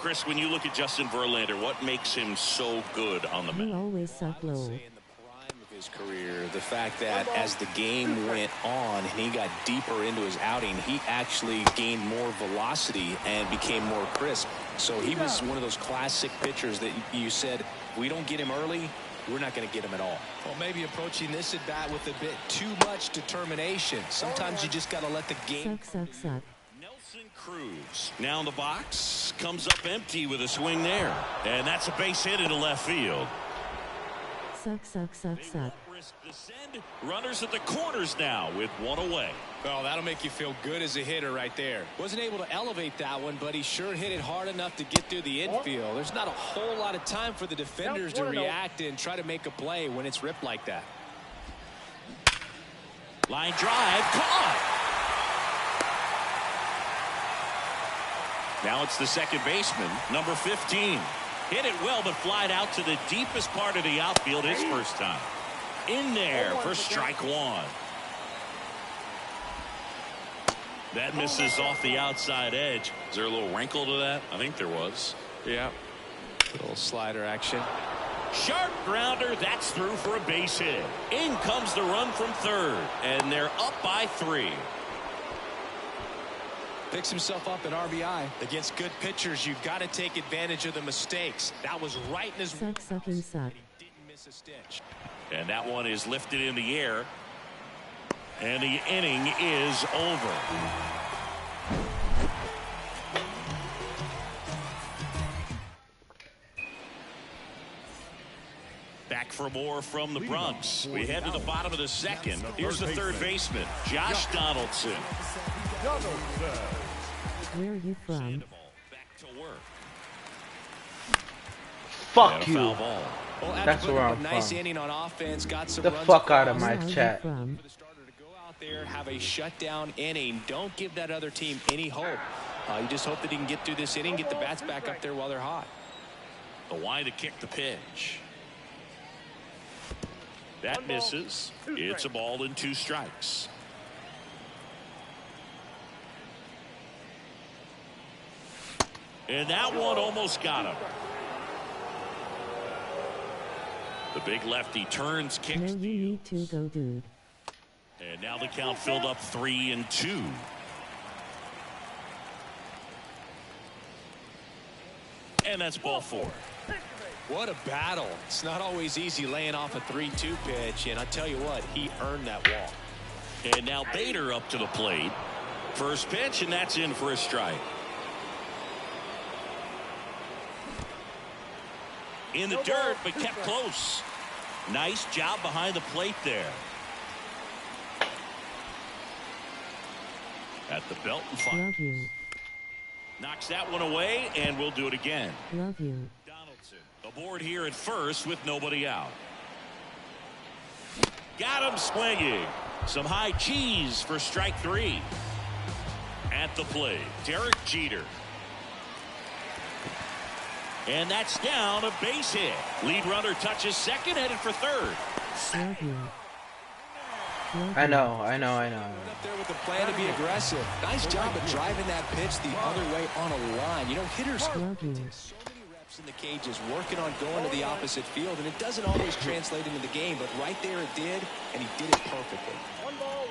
Chris, when you look at Justin Verlander, what makes him so good on the You mound? always suck low. In the prime of his career, the fact that as the game went on and he got deeper into his outing, he actually gained more velocity and became more crisp. So he was one of those classic pitchers that you said, if we don't get him early, we're not going to get him at all. Well, maybe approaching this at bat with a bit too much determination. Sometimes you just got to let the game. Suck. Nelson Cruz now in the box, comes up empty with a swing there, and that's a base hit into left field. Suck. Risk the send. Runners at the corners now with one away. Well, that'll make you feel good as a hitter right there. Wasn't able to elevate that one, but he sure hit it hard enough to get through the infield. There's not a whole lot of time for the defenders to react and try to make a play when it's ripped like that. Line drive, caught. Now it's the second baseman, number 15. Hit it well, but flied out to the deepest part of the outfield his first time. In there for strike one. That misses off the outside edge. Is there a little wrinkle to that? I think there was. Yeah. Little slider action. Sharp grounder. That's through for a base hit. In comes the run from third, and they're up by 3. Picks himself up an RBI. Against good pitchers, you've got to take advantage of the mistakes. That was right in his Suck. He didn't miss a stitch. And that one is lifted in the air. And the inning is over. Back for more from the Bronx. We head to the bottom of the second. Here's the third baseman, Josh Donaldson. Where are you from? Back to work. Fuck And a you. foul ball. Well, after That's putting where up I'm a nice from. inning on offense, got some The runs fuck out of across. my Where are you chat. from? For the starter to go out there, have a shutdown inning. Don't give that other team any hope. You just hope that he can get through this inning, get the bats back up there while they're hot. The line to kick the pitch. That misses. It's a ball and 2 strikes. And that one almost got him. The big lefty turns, No, kicks, you need to go, dude. and now the count filled up 3-2. And that's ball 4. What a battle. It's not always easy laying off a 3-2 pitch, and I tell you what, he earned that walk. And now Bader up to the plate. First pitch, and that's in for a strike. In the dirt, but kept close. Nice job behind the plate there. At the belt and fire. Love you. Knocks that one away, and we'll do it again. Love you. Donaldson aboard here at first with nobody out. Got him swinging. Some high cheese for strike 3. At the plate, Derek Jeter. And that's down, a base hit. Lead runner touches second, headed for third. I know. Up there with the plan to be aggressive. Nice job of driving that pitch the other way on a line. You know, hitters so many reps in the cages working on going to the opposite field, and it doesn't always translate into the game, but right there it did, and he did it perfectly.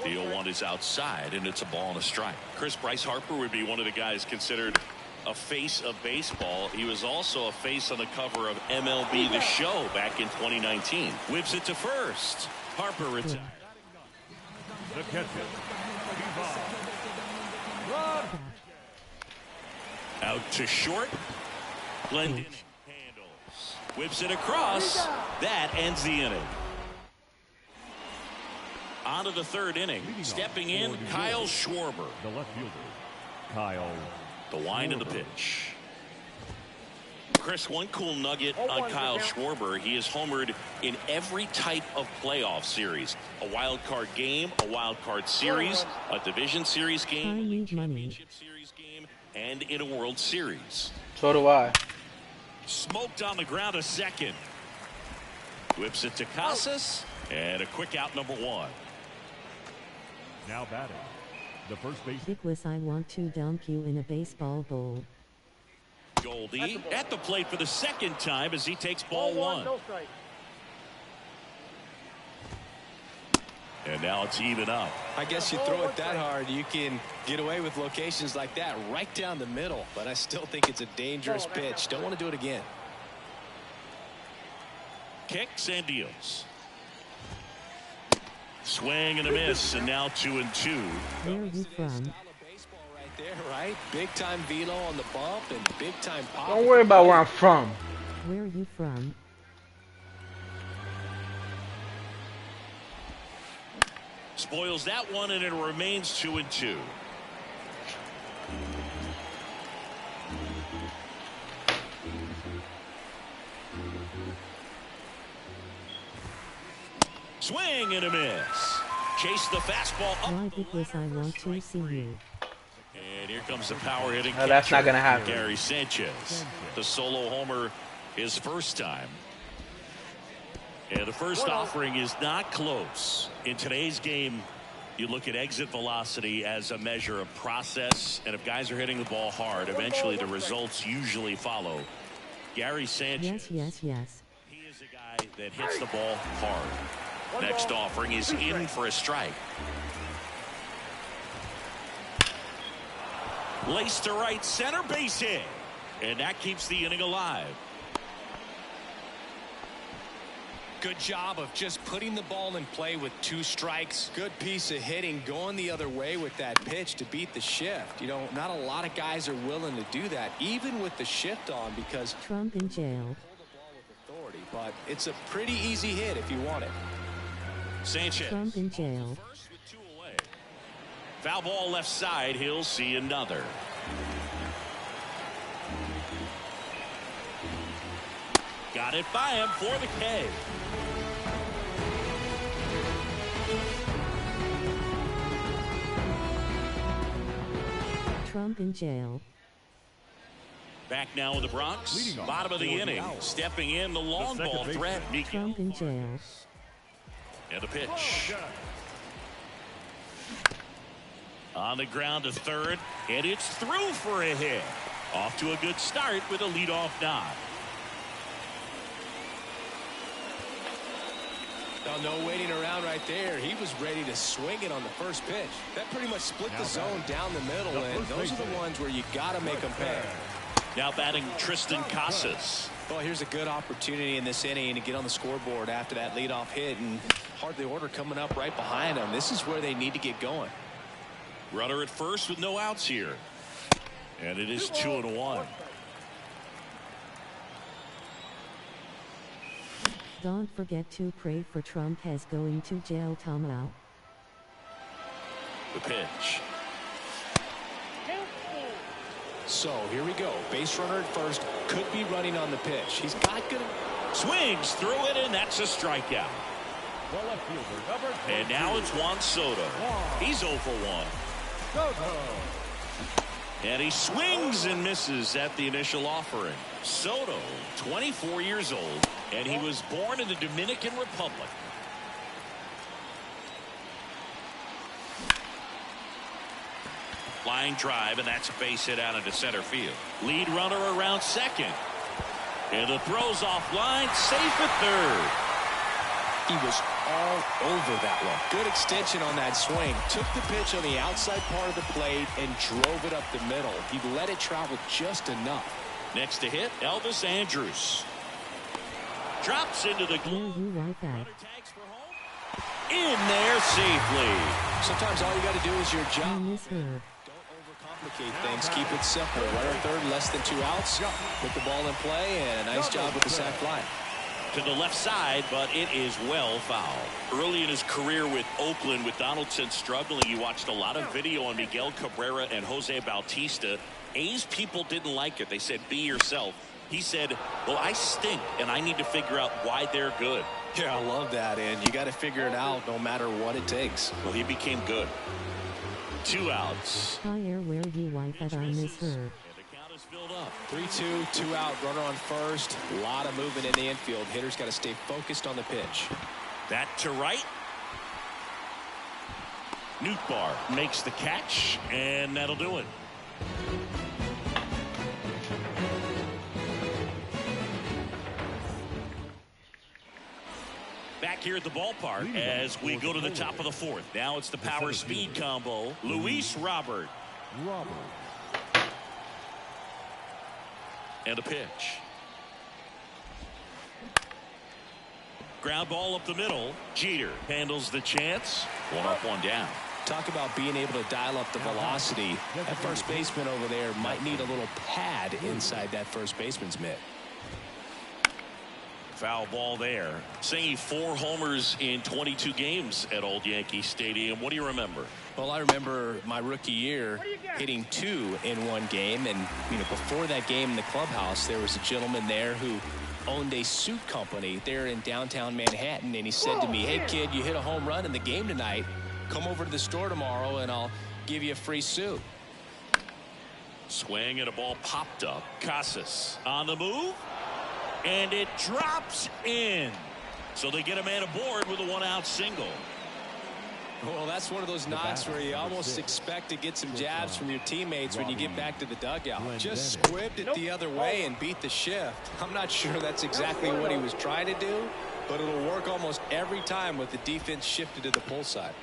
The 0-1 is outside, and it's a ball and a strike. Bryce Harper would be one of the guys considered a face of baseball. He was also a face on the cover of MLB The Show back in 2019. Whips it to first. Harper retired. The catcher, Out to short. Glendon handles. Whips it across. That ends the inning. On to the third inning. Stepping in, Kyle Schwarber. the left fielder, Kyle. The wind of the pitch. Chris, one cool nugget on Kyle Schwarber. He has homered in every type of playoff series. A wild card game, a wild card series, a division series game, a championship series game, and in a World Series. So do I. Smoked on the ground a second. Whips it to Casas. And a quick out, number one. Now batting, the first base. Because I want to dunk you in a baseball bowl. Goldie at the plate for the second time as he takes ball one. And now it's even up. I guess you throw it that hard, you can get away with locations like that right down the middle, but I still think it's a dangerous pitch. Don't want to do it again. Kicks and deals. Swing and a miss, and now 2-2. Where are you from? Right there, right? Big time velo on the bump and big time pop. Don't worry about where I'm from. Where are you from? Spoils that one, and it remains 2-2. Swing and a miss. Chase the fastball up. Why? Because I want to see you. And here comes the power hitting. No, that's not gonna happen. Gary Sanchez, the solo homer, his first time. And the first offering is not close. In today's game, you look at exit velocity as a measure of process, and if guys are hitting the ball hard, eventually the results usually follow. Gary Sanchez. Yes. He is a guy that hits the ball hard. Next offering is in for a strike. Laced to right center, base hit. And that keeps the inning alive. Good job of just putting the ball in play with 2 strikes. Good piece of hitting going the other way with that pitch to beat the shift. You know, not a lot of guys are willing to do that, even with the shift on, because Trump in jail. authority, but it's a pretty easy hit if you want it. Sanchez. Trump in jail. First with 2 away. Foul ball left side. He'll see another. Got it by him for the K. Trump in jail. Back now in the Bronx. Bottom of the inning. Stepping in the long ball threat. Trump in jail. And a pitch. On the ground to third. And it's through for a hit. Off to a good start with a leadoff nod. No waiting around right there. He was ready to swing it on the first pitch. That pretty much split the zone down the middle, and those are the ones where you got to make them pay. Now batting Tristan Casas. Well, here's a good opportunity in this inning to get on the scoreboard after that leadoff hit, and hardly order coming up right behind him. This is where they need to get going. Runner at first with no outs here. And it is 2-1. Don't forget to pray for Trump has going to jail tomorrow. The pitch. So here we go. Base runner at first, could be running on the pitch. He's got good. Swings through it, and that's a strikeout. The left fielder, number 22. And now it's Juan Soto. He's 0 for 1. And he swings and misses at the initial offering. Soto, 24 years old, and he was born in the Dominican Republic. Line drive, and that's a base hit out into center field. Lead runner around second. And the throw's offline, safe at third. He was all over that one. Good extension on that swing. Took the pitch on the outside part of the plate and drove it up the middle. He let it travel just enough. Next to hit, Elvis Andrus. Drops into the glove. You like that. In there safely. Sometimes all you got to do is your job. I miss her. Don't overcomplicate things. Keep it simple. Runner third, less than 2 outs. Put the ball in play, and a nice job with the sac fly. To the left side, but it is well foul. Early in his career with Oakland, with Donaldson struggling, he watched a lot of video on Miguel Cabrera and Jose Bautista. A's people didn't like it. They said, be yourself. He said, well, I stink, and I need to figure out why they're good. Yeah, I love that, and you got to figure it out no matter what it takes. Well, he became good. 2 outs. Fire where you like that. I miss her. And the count is filled up. 3-2, 2 out, runner on first. A lot of movement in the infield. Hitters got to stay focused on the pitch. That to right. Nootbaar makes the catch, and that'll do it. Back here at the ballpark as we go to the top of the 4th. Now it's the power speed combo. Luis Robert. And a pitch. Ground ball up the middle. Jeter handles the chance. 1 up, 1 down. Talk about being able to dial up the velocity. That first baseman over there might need a little pad inside that first baseman's mitt. Foul ball there. Saying 4 homers in 22 games at Old Yankee Stadium. What do you remember? Well, I remember my rookie year hitting 2 in 1 game. And, before that game in the clubhouse, there was a gentleman there who owned a suit company there in downtown Manhattan. And he said to me, hey, kid, you hit a home run in the game tonight. Come over to the store tomorrow and I'll give you a free suit. Swing and a ball popped up. Casas on the move. And it drops in. So they get a man aboard with a 1-out single. Well, that's one of those knocks where you almost expect to get some jabs from your teammates when you get back to the dugout. Just squibbed it the other way and beat the shift. I'm not sure that's exactly what he was trying to do, but it'll work almost every time with the defense shifted to the pull side.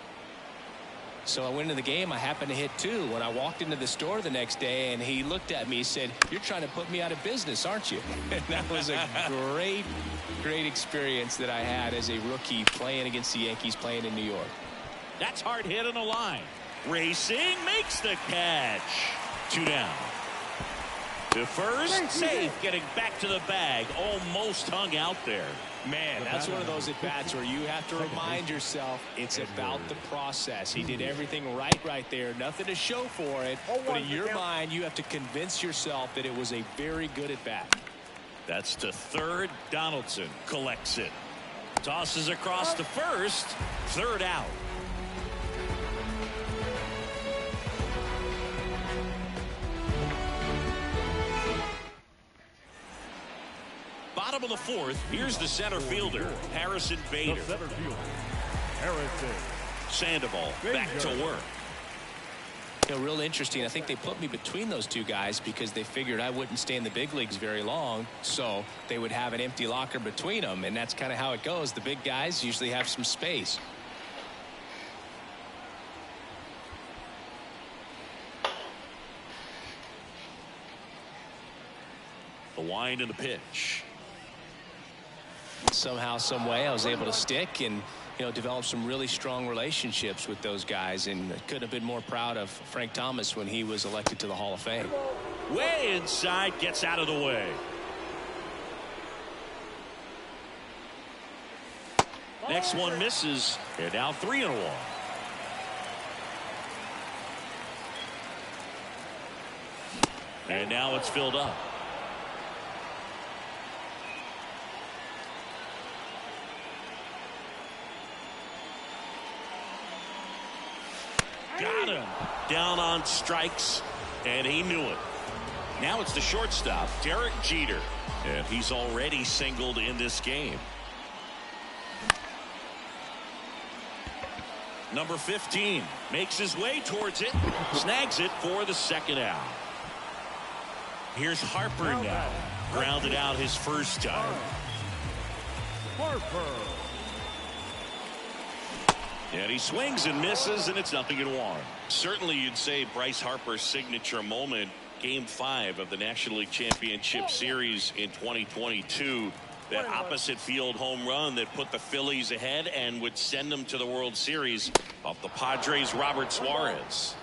So I went into the game. I happened to hit 2 when I walked into the store the next day, and he looked at me. He said, you're trying to put me out of business, aren't you? And that was a great experience that I had as a rookie playing against the Yankees, playing in New York. That's hard hit on the line. Racing makes the catch. 2 down. To first, safe, getting back to the bag. Almost hung out there. Man, that's one of those at-bats where you have to remind yourself it's about the process. He did everything right there. Nothing to show for it. But in your mind, you have to convince yourself that it was a very good at-bat. That's to third. Donaldson collects it. Tosses across to first. 3rd out. Bottom of the 4th, here's the center fielder, Harrison Bader. Sandoval back to work. Real interesting. I think they put me between those 2 guys because they figured I wouldn't stay in the big leagues very long, so they would have an empty locker between them, and that's kind of how it goes. The big guys usually have some space. The wind and the pitch. Somehow, some way, I was able to stick and develop some really strong relationships with those guys, and couldn't have been more proud of Frank Thomas when he was elected to the Hall of Fame. Way inside, gets out of the way. Next one misses, and now 3-1. And now it's filled up. Got him. Down on strikes. And he knew it. Now it's the shortstop, Derek Jeter. And he's already singled in this game. Number 15 makes his way towards it. Snags it for the second out. Here's Harper now. Grounded out his first time. Harper. And he swings and misses, and it's 0-1. Certainly you'd say Bryce Harper's signature moment, Game 5 of the National League Championship Series in 2022. That opposite field home run that put the Phillies ahead and would send them to the World Series off the Padres' Robert Suarez.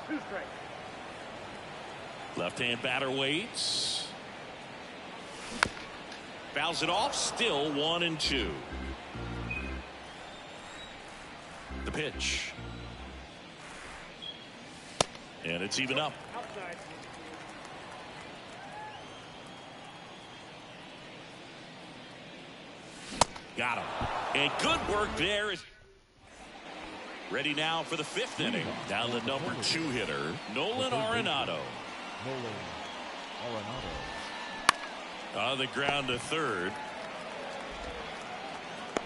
Left-hand batter waits. Fouls it off, still 1-2. The pitch. And it's even up. Got him. And good work there. Ready now for the 5th inning. Down the number 2 hitter, Nolan Arenado. On the ground to third.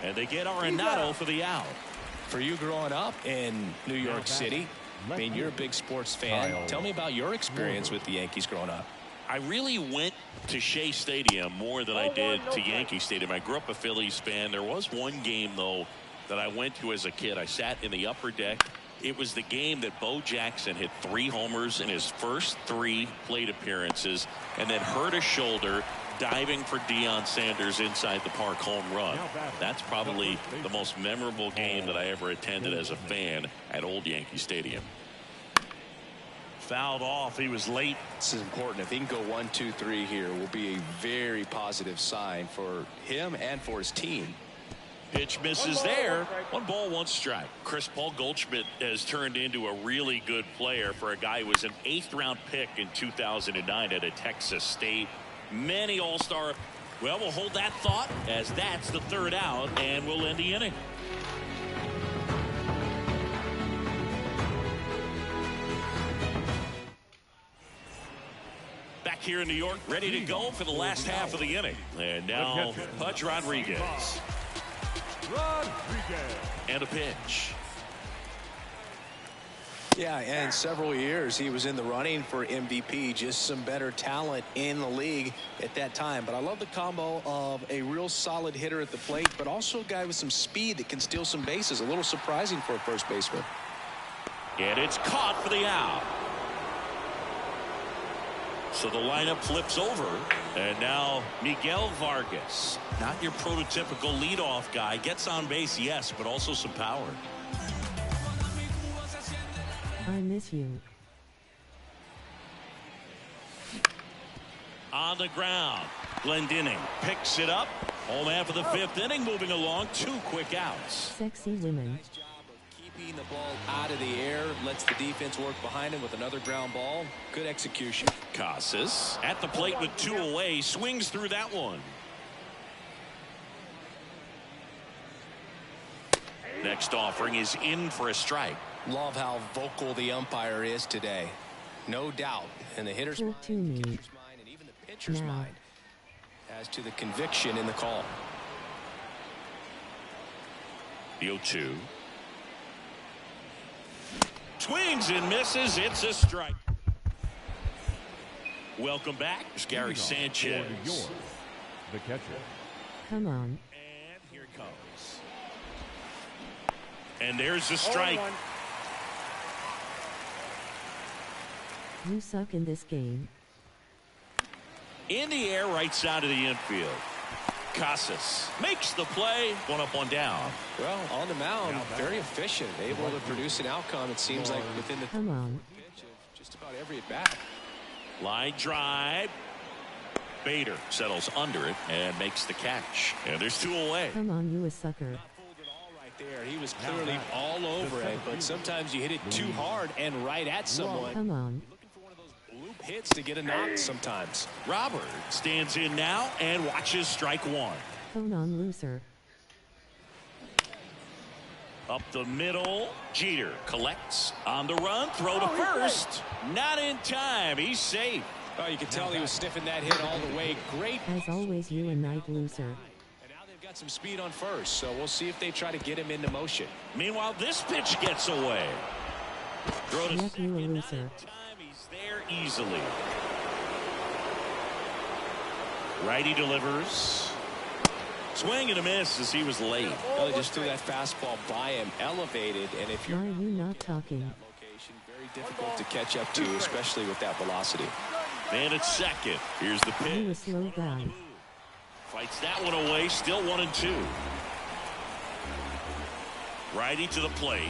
And they get Arenado for the out. For you growing up in New York City, I mean, you're a big sports fan. Tell me about your experience with the Yankees growing up. I really went to Shea Stadium more than I did to Yankee Stadium. I grew up a Phillies fan. There was one game, though, that I went to as a kid. I sat in the upper deck. It was the game that Bo Jackson hit 3 homers in his first 3 plate appearances and then hurt his shoulder diving for Deion Sanders inside the park home run. That's probably the most memorable game that I ever attended as a fan at Old Yankee Stadium. Fouled off. He was late. This is important. If he can go 1, 2, 3 here, will be a very positive sign for him and for his team. Pitch misses there. 1 ball, 1 strike. Chris Paul Goldschmidt has turned into a really good player for a guy who was an 8th-round pick in 2009 at Texas State. Many all-star. Well, we'll hold that thought as that's the 3rd out, and we'll end the inning. Back here in New York, ready to go for the last half of the inning. And now, Pudge Rodriguez. And a pitch. Yeah, and several years he was in the running for MVP. Just some better talent in the league at that time. But I love the combo of a real solid hitter at the plate, but also a guy with some speed that can steal some bases. A little surprising for a first baseman. And it's caught for the out. So the lineup flips over. And now Miguel Vargas, not your prototypical leadoff guy, gets on base, yes, but also some power. I miss you. On the ground, Glendinning picks it up. Home half of the 5th inning, moving along. 2 quick outs. Sexy women. Nice job of keeping the ball out of the air. Lets the defense work behind him with another ground ball. Good execution. Casas at the plate with 2 away. Swings through that one. Next offering is in for a strike. Love how vocal the umpire is today. No doubt. And the hitter's mind, To me. and even the pitcher's Now. mind as to the conviction in the call. The 0-2. Swings and misses. It's a strike. Welcome back. It's Gary Sanchez. The catcher. Come on. And here it comes. And there's the strike. You suck in this game. In the air, right side of the infield. Casas makes the play. 1 up, 1 down. Well, on the mound, very efficient, able to produce an outcome, it seems like, within the Come on. pitch of just about every at-bat. Line drive. Bader settles under it and makes the catch. And there's 2 away. Come on, you a sucker. There, he was clearly all over it, but sometimes you hit it too hard and right at someone. Come on. Looking for one of those bloop hits to get a knock sometimes. Robert stands in now and watches strike 1. Come on, loser. Up the middle, Jeter collects on the run, throw to first. Not in time. He's safe. Oh, you could tell he was sniffing that hit all the way. Great. As always, you a night loser. And now they've got some speed on first, so we'll see if they try to get him into motion. Meanwhile, this pitch gets away. Throw to Yep, you a loser. time. He's there easily. Righty delivers. Swing and a miss as he was late. Well, they just threw that fastball by him, elevated, and if you're Why are you not talking? location, very difficult to catch up to, especially with that velocity. Man at second. Here's the pitch. You a slow guy. Fights that one away. Still 1-2. Righty to the plate.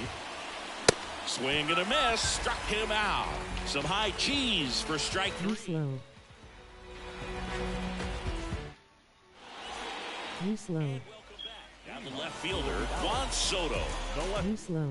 Swing and a miss. Struck him out. Some high cheese for strike You 3. slow. You slow. Down the left fielder, Juan Soto. You slow.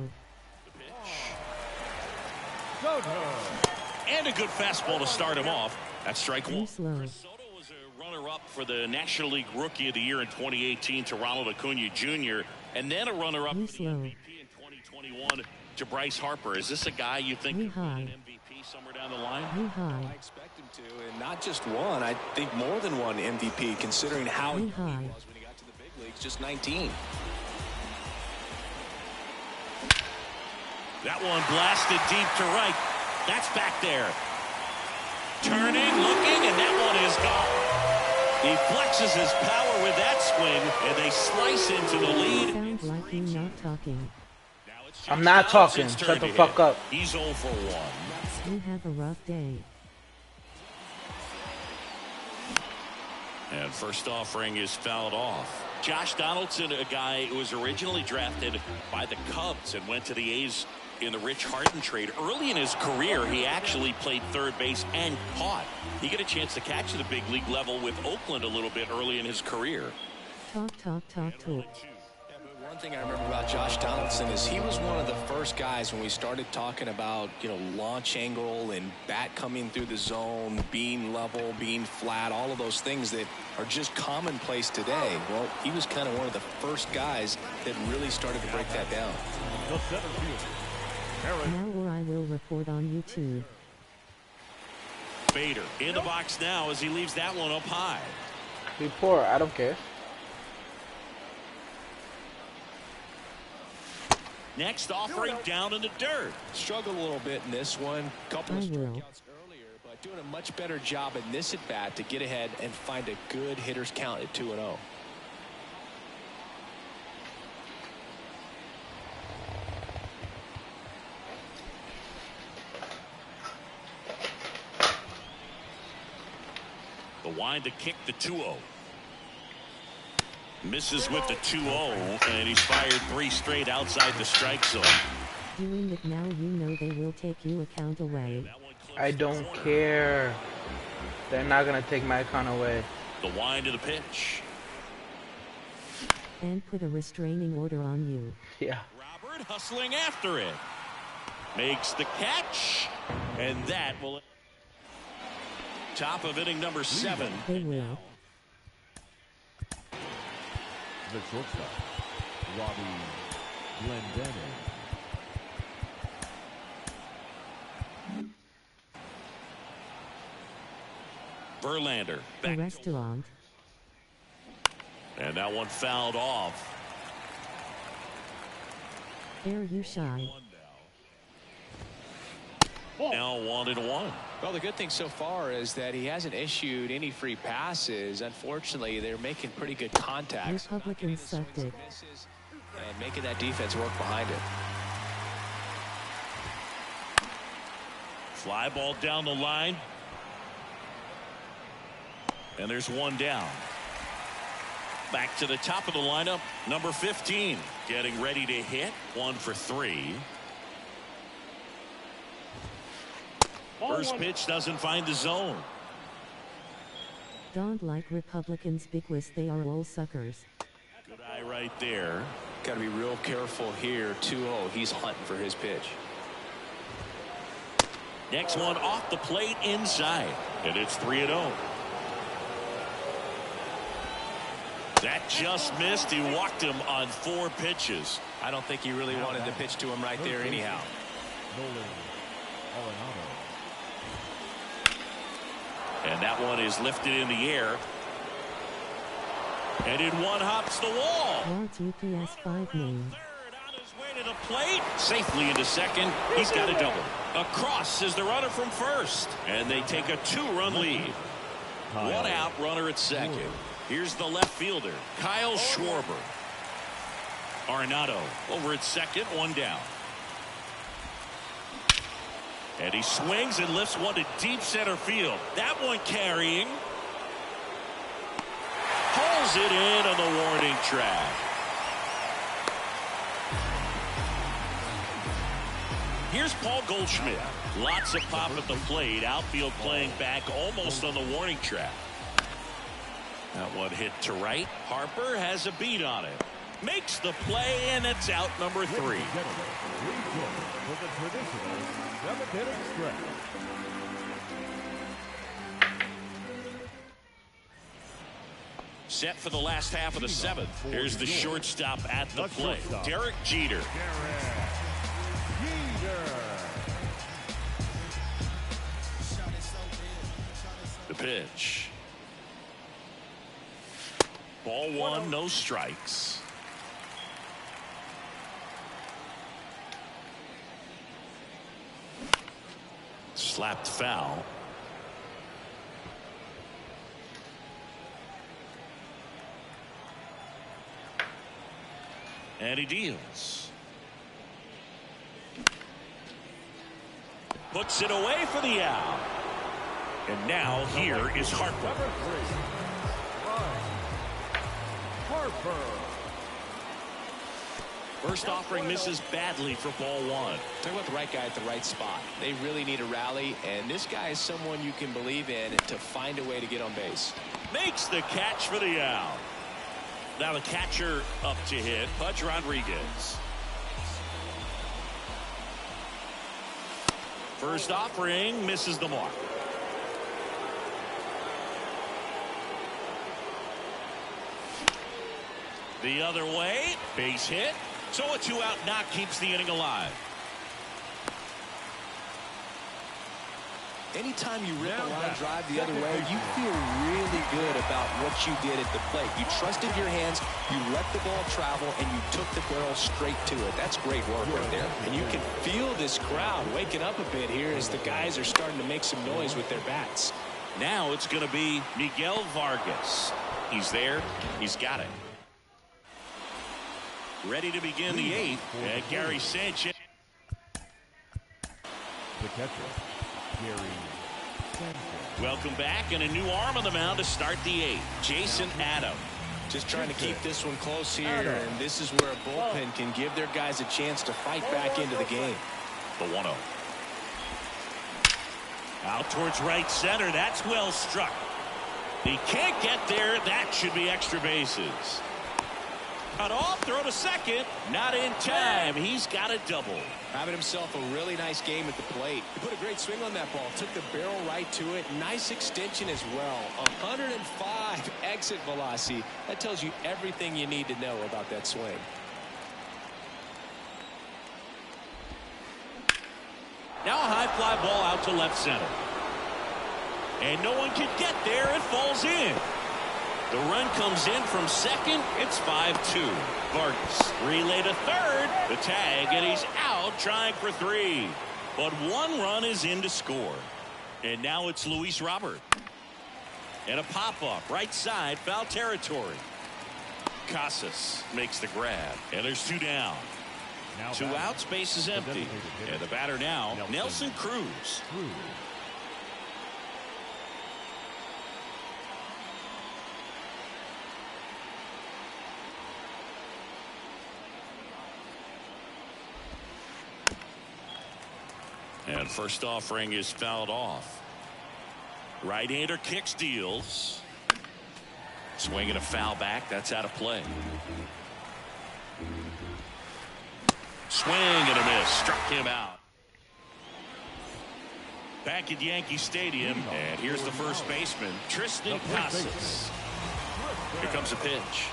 And a good fastball to start him off. That's strike You 1. slow. Soto was a runner-up for the National League Rookie of the Year in 2018 to Ronald Acuna Jr. And then a runner-up You for the slow. MVP in 2021 to Bryce Harper. Is this a guy you think You could win high. an MVP somewhere down the line? You I high. expect him to, and not just one. I think more than one MVP, considering how You he high. was when he got to the big leagues, just 19. That one blasted deep to right. That's back there. Turning, looking, and that one is gone. He flexes his power with that swing, and they slice into the lead. Sounds like you not talking. Now it's I'm not talking. Johnson's Shut turn the to fuck hit. up. He's 0 for 1. You have a rough day. And first offering is fouled off. Josh Donaldson, a guy who was originally drafted by the Cubs and went to the A's in the Rich Harden trade. Early in his career, he actually played third base and caught. He got a chance to catch at the big league level with Oakland a little bit early in his career. Talk, talk, talk, talk. Yeah, but one thing I remember about Josh Donaldson is he was one of the first guys when we started talking about, launch angle and bat coming through the zone, being level, being flat, all of those things that are just commonplace today. Well, he was kind of one of the first guys that really started to break that down. The center fielder, Now or I will report on YouTube. Bader in the box now as he leaves that one up high. Report. I don't care. Next offering down in the dirt. Struggled a little bit in this one. Couple of I will. strikeouts earlier, but doing a much better job in this at bat to get ahead and find a good hitter's count at 2-0. The wind to kick the 2-0. Misses with the 2-0, and he's fired 3 straight outside the strike zone. Doing it now, you know they will take you account away. That one clips I the don't corner. care. They're not gonna take my account away. The wind to the pitch. And put a restraining order on you. Yeah. Robert hustling after it. Makes the catch, and that will... Top of inning number 7. They will. the shortstop, Robbie Glendening. Verlander The back. restaurant. And that one fouled off. There you shine. Now 1-1. Well, the good thing so far is that he hasn't issued any free passes. Unfortunately, they're making pretty good contacts. Republicans sucked it. And making that defense work behind it. Fly ball down the line. And there's one down. Back to the top of the lineup, number 15. Getting ready to hit. 1 for 3. First pitch doesn't find the zone. Don't like Republicans because they are all suckers. Good eye right there. Got to be real careful here. 2-0. He's hunting for his pitch. Next one off the plate inside. And it's 3-0. That just missed. He walked him on 4 pitches. I don't think he really wanted to pitch to him right there anyhow. And that one is lifted in the air. And in one hops the wall. Lawrence UPS 5 named. On his way to the plate. Safely into second. He's got a double. Across is the runner from first. And they take a 2-run lead. 1 out, runner at second. Here's the left fielder, Kyle Schwarber. Arenado over at second, 1 down. And he swings and lifts one to deep center field. That one carrying. Pulls it in on the warning track. Here's Paul Goldschmidt. Lots of pop at the plate. Outfield playing back almost on the warning track. That one hit to right. Harper has a beat on it. Makes the play, and it's out number 3. For the traditional 7th-inning stretch. Set for the last half of the 7th. Here's the shortstop at the plate. Derek Jeter. The pitch. Ball 1, no strikes. Slapped foul. And he deals. Puts it away for the out. And now here is Harper. First offering misses badly for ball 1. Talk about the right guy at the right spot. They really need a rally, and this guy is someone you can believe in to find a way to get on base. Makes the catch for the out. Now the catcher up to hit, Pudge Rodriguez. First offering misses the mark. The other way, base hit. So a 2-out knock keeps the inning alive. Anytime you rip a line drive the other way, you feel really good about what you did at the plate. You trusted your hands, you let the ball travel, and you took the barrel straight to it. That's great work right there. And you can feel this crowd waking up a bit here as the guys are starting to make some noise with their bats. Now it's going to be Miguel Vargas. He's there. He's got it. Ready to begin the 8th. And Gary Sanchez. The catcher, Gary Sanchez. Welcome back, and a new arm on the mound to start the 8th. Jason Adam. Just trying to keep this one close here, and this is where a bullpen can give their guys a chance to fight back into the game. The 1-0. Out towards right center. That's well struck. He can't get there. That should be extra bases. Cut off, throw to second. Not in time. He's got a double. Having himself a really nice game at the plate. He put a great swing on that ball. Took the barrel right to it. Nice extension as well. 105 exit velocity. That tells you everything you need to know about that swing. Now a high fly ball out to left center. And no one can get there. It falls in. The run comes in from second. It's 5-2. Vargas relay to third. The tag, and he's out trying for 3. But 1 run is in to score. And now it's Luis Robert. And a pop-up right side, foul territory. Casas makes the grab. And there's 2 down. 2 outs, base is empty. And the batter now, Nelson Cruz. And first offering is fouled off. Right-hander kicks, deals. Swing and a foul back. That's out of play. Swing and a miss. Struck him out. Back at Yankee Stadium. And here's the first baseman, Tristan Casas. Here comes a pitch.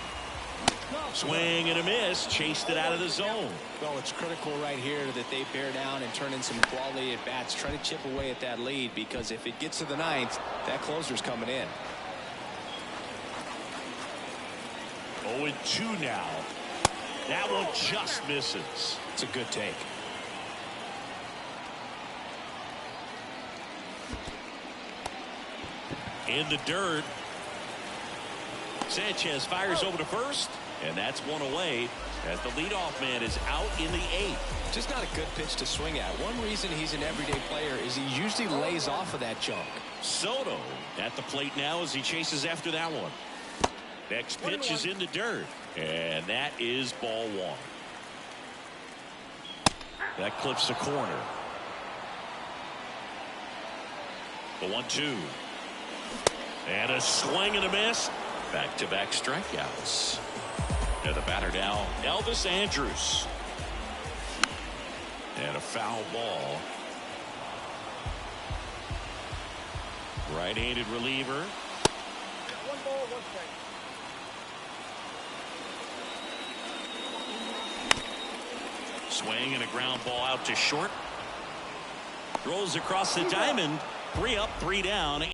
Swing and a miss. Chased it out of the zone. Well, it's critical right here that they bear down and turn in some quality at bats. Try to chip away at that lead, because if it gets to the ninth, that closer's coming in. 0-2 now. That one just misses. It's a good take. In the dirt. Sanchez fires over to first, and that's one away as the leadoff man is out in the 8th. Just not a good pitch to swing at. One reason he's an everyday player is he usually lays off of that junk. Soto at the plate now as he chases after that one. Next pitch is in the dirt, and that is ball 1. That clips the corner. The 1-2. And a swing and a miss. Back-to-back strikeouts. And the batter now, Elvis Andrus. And a foul ball. Right-handed reliever. 1 ball, 1 strike. Swing and a ground ball out to short. Rolls across the diamond. 3 up, 3 down.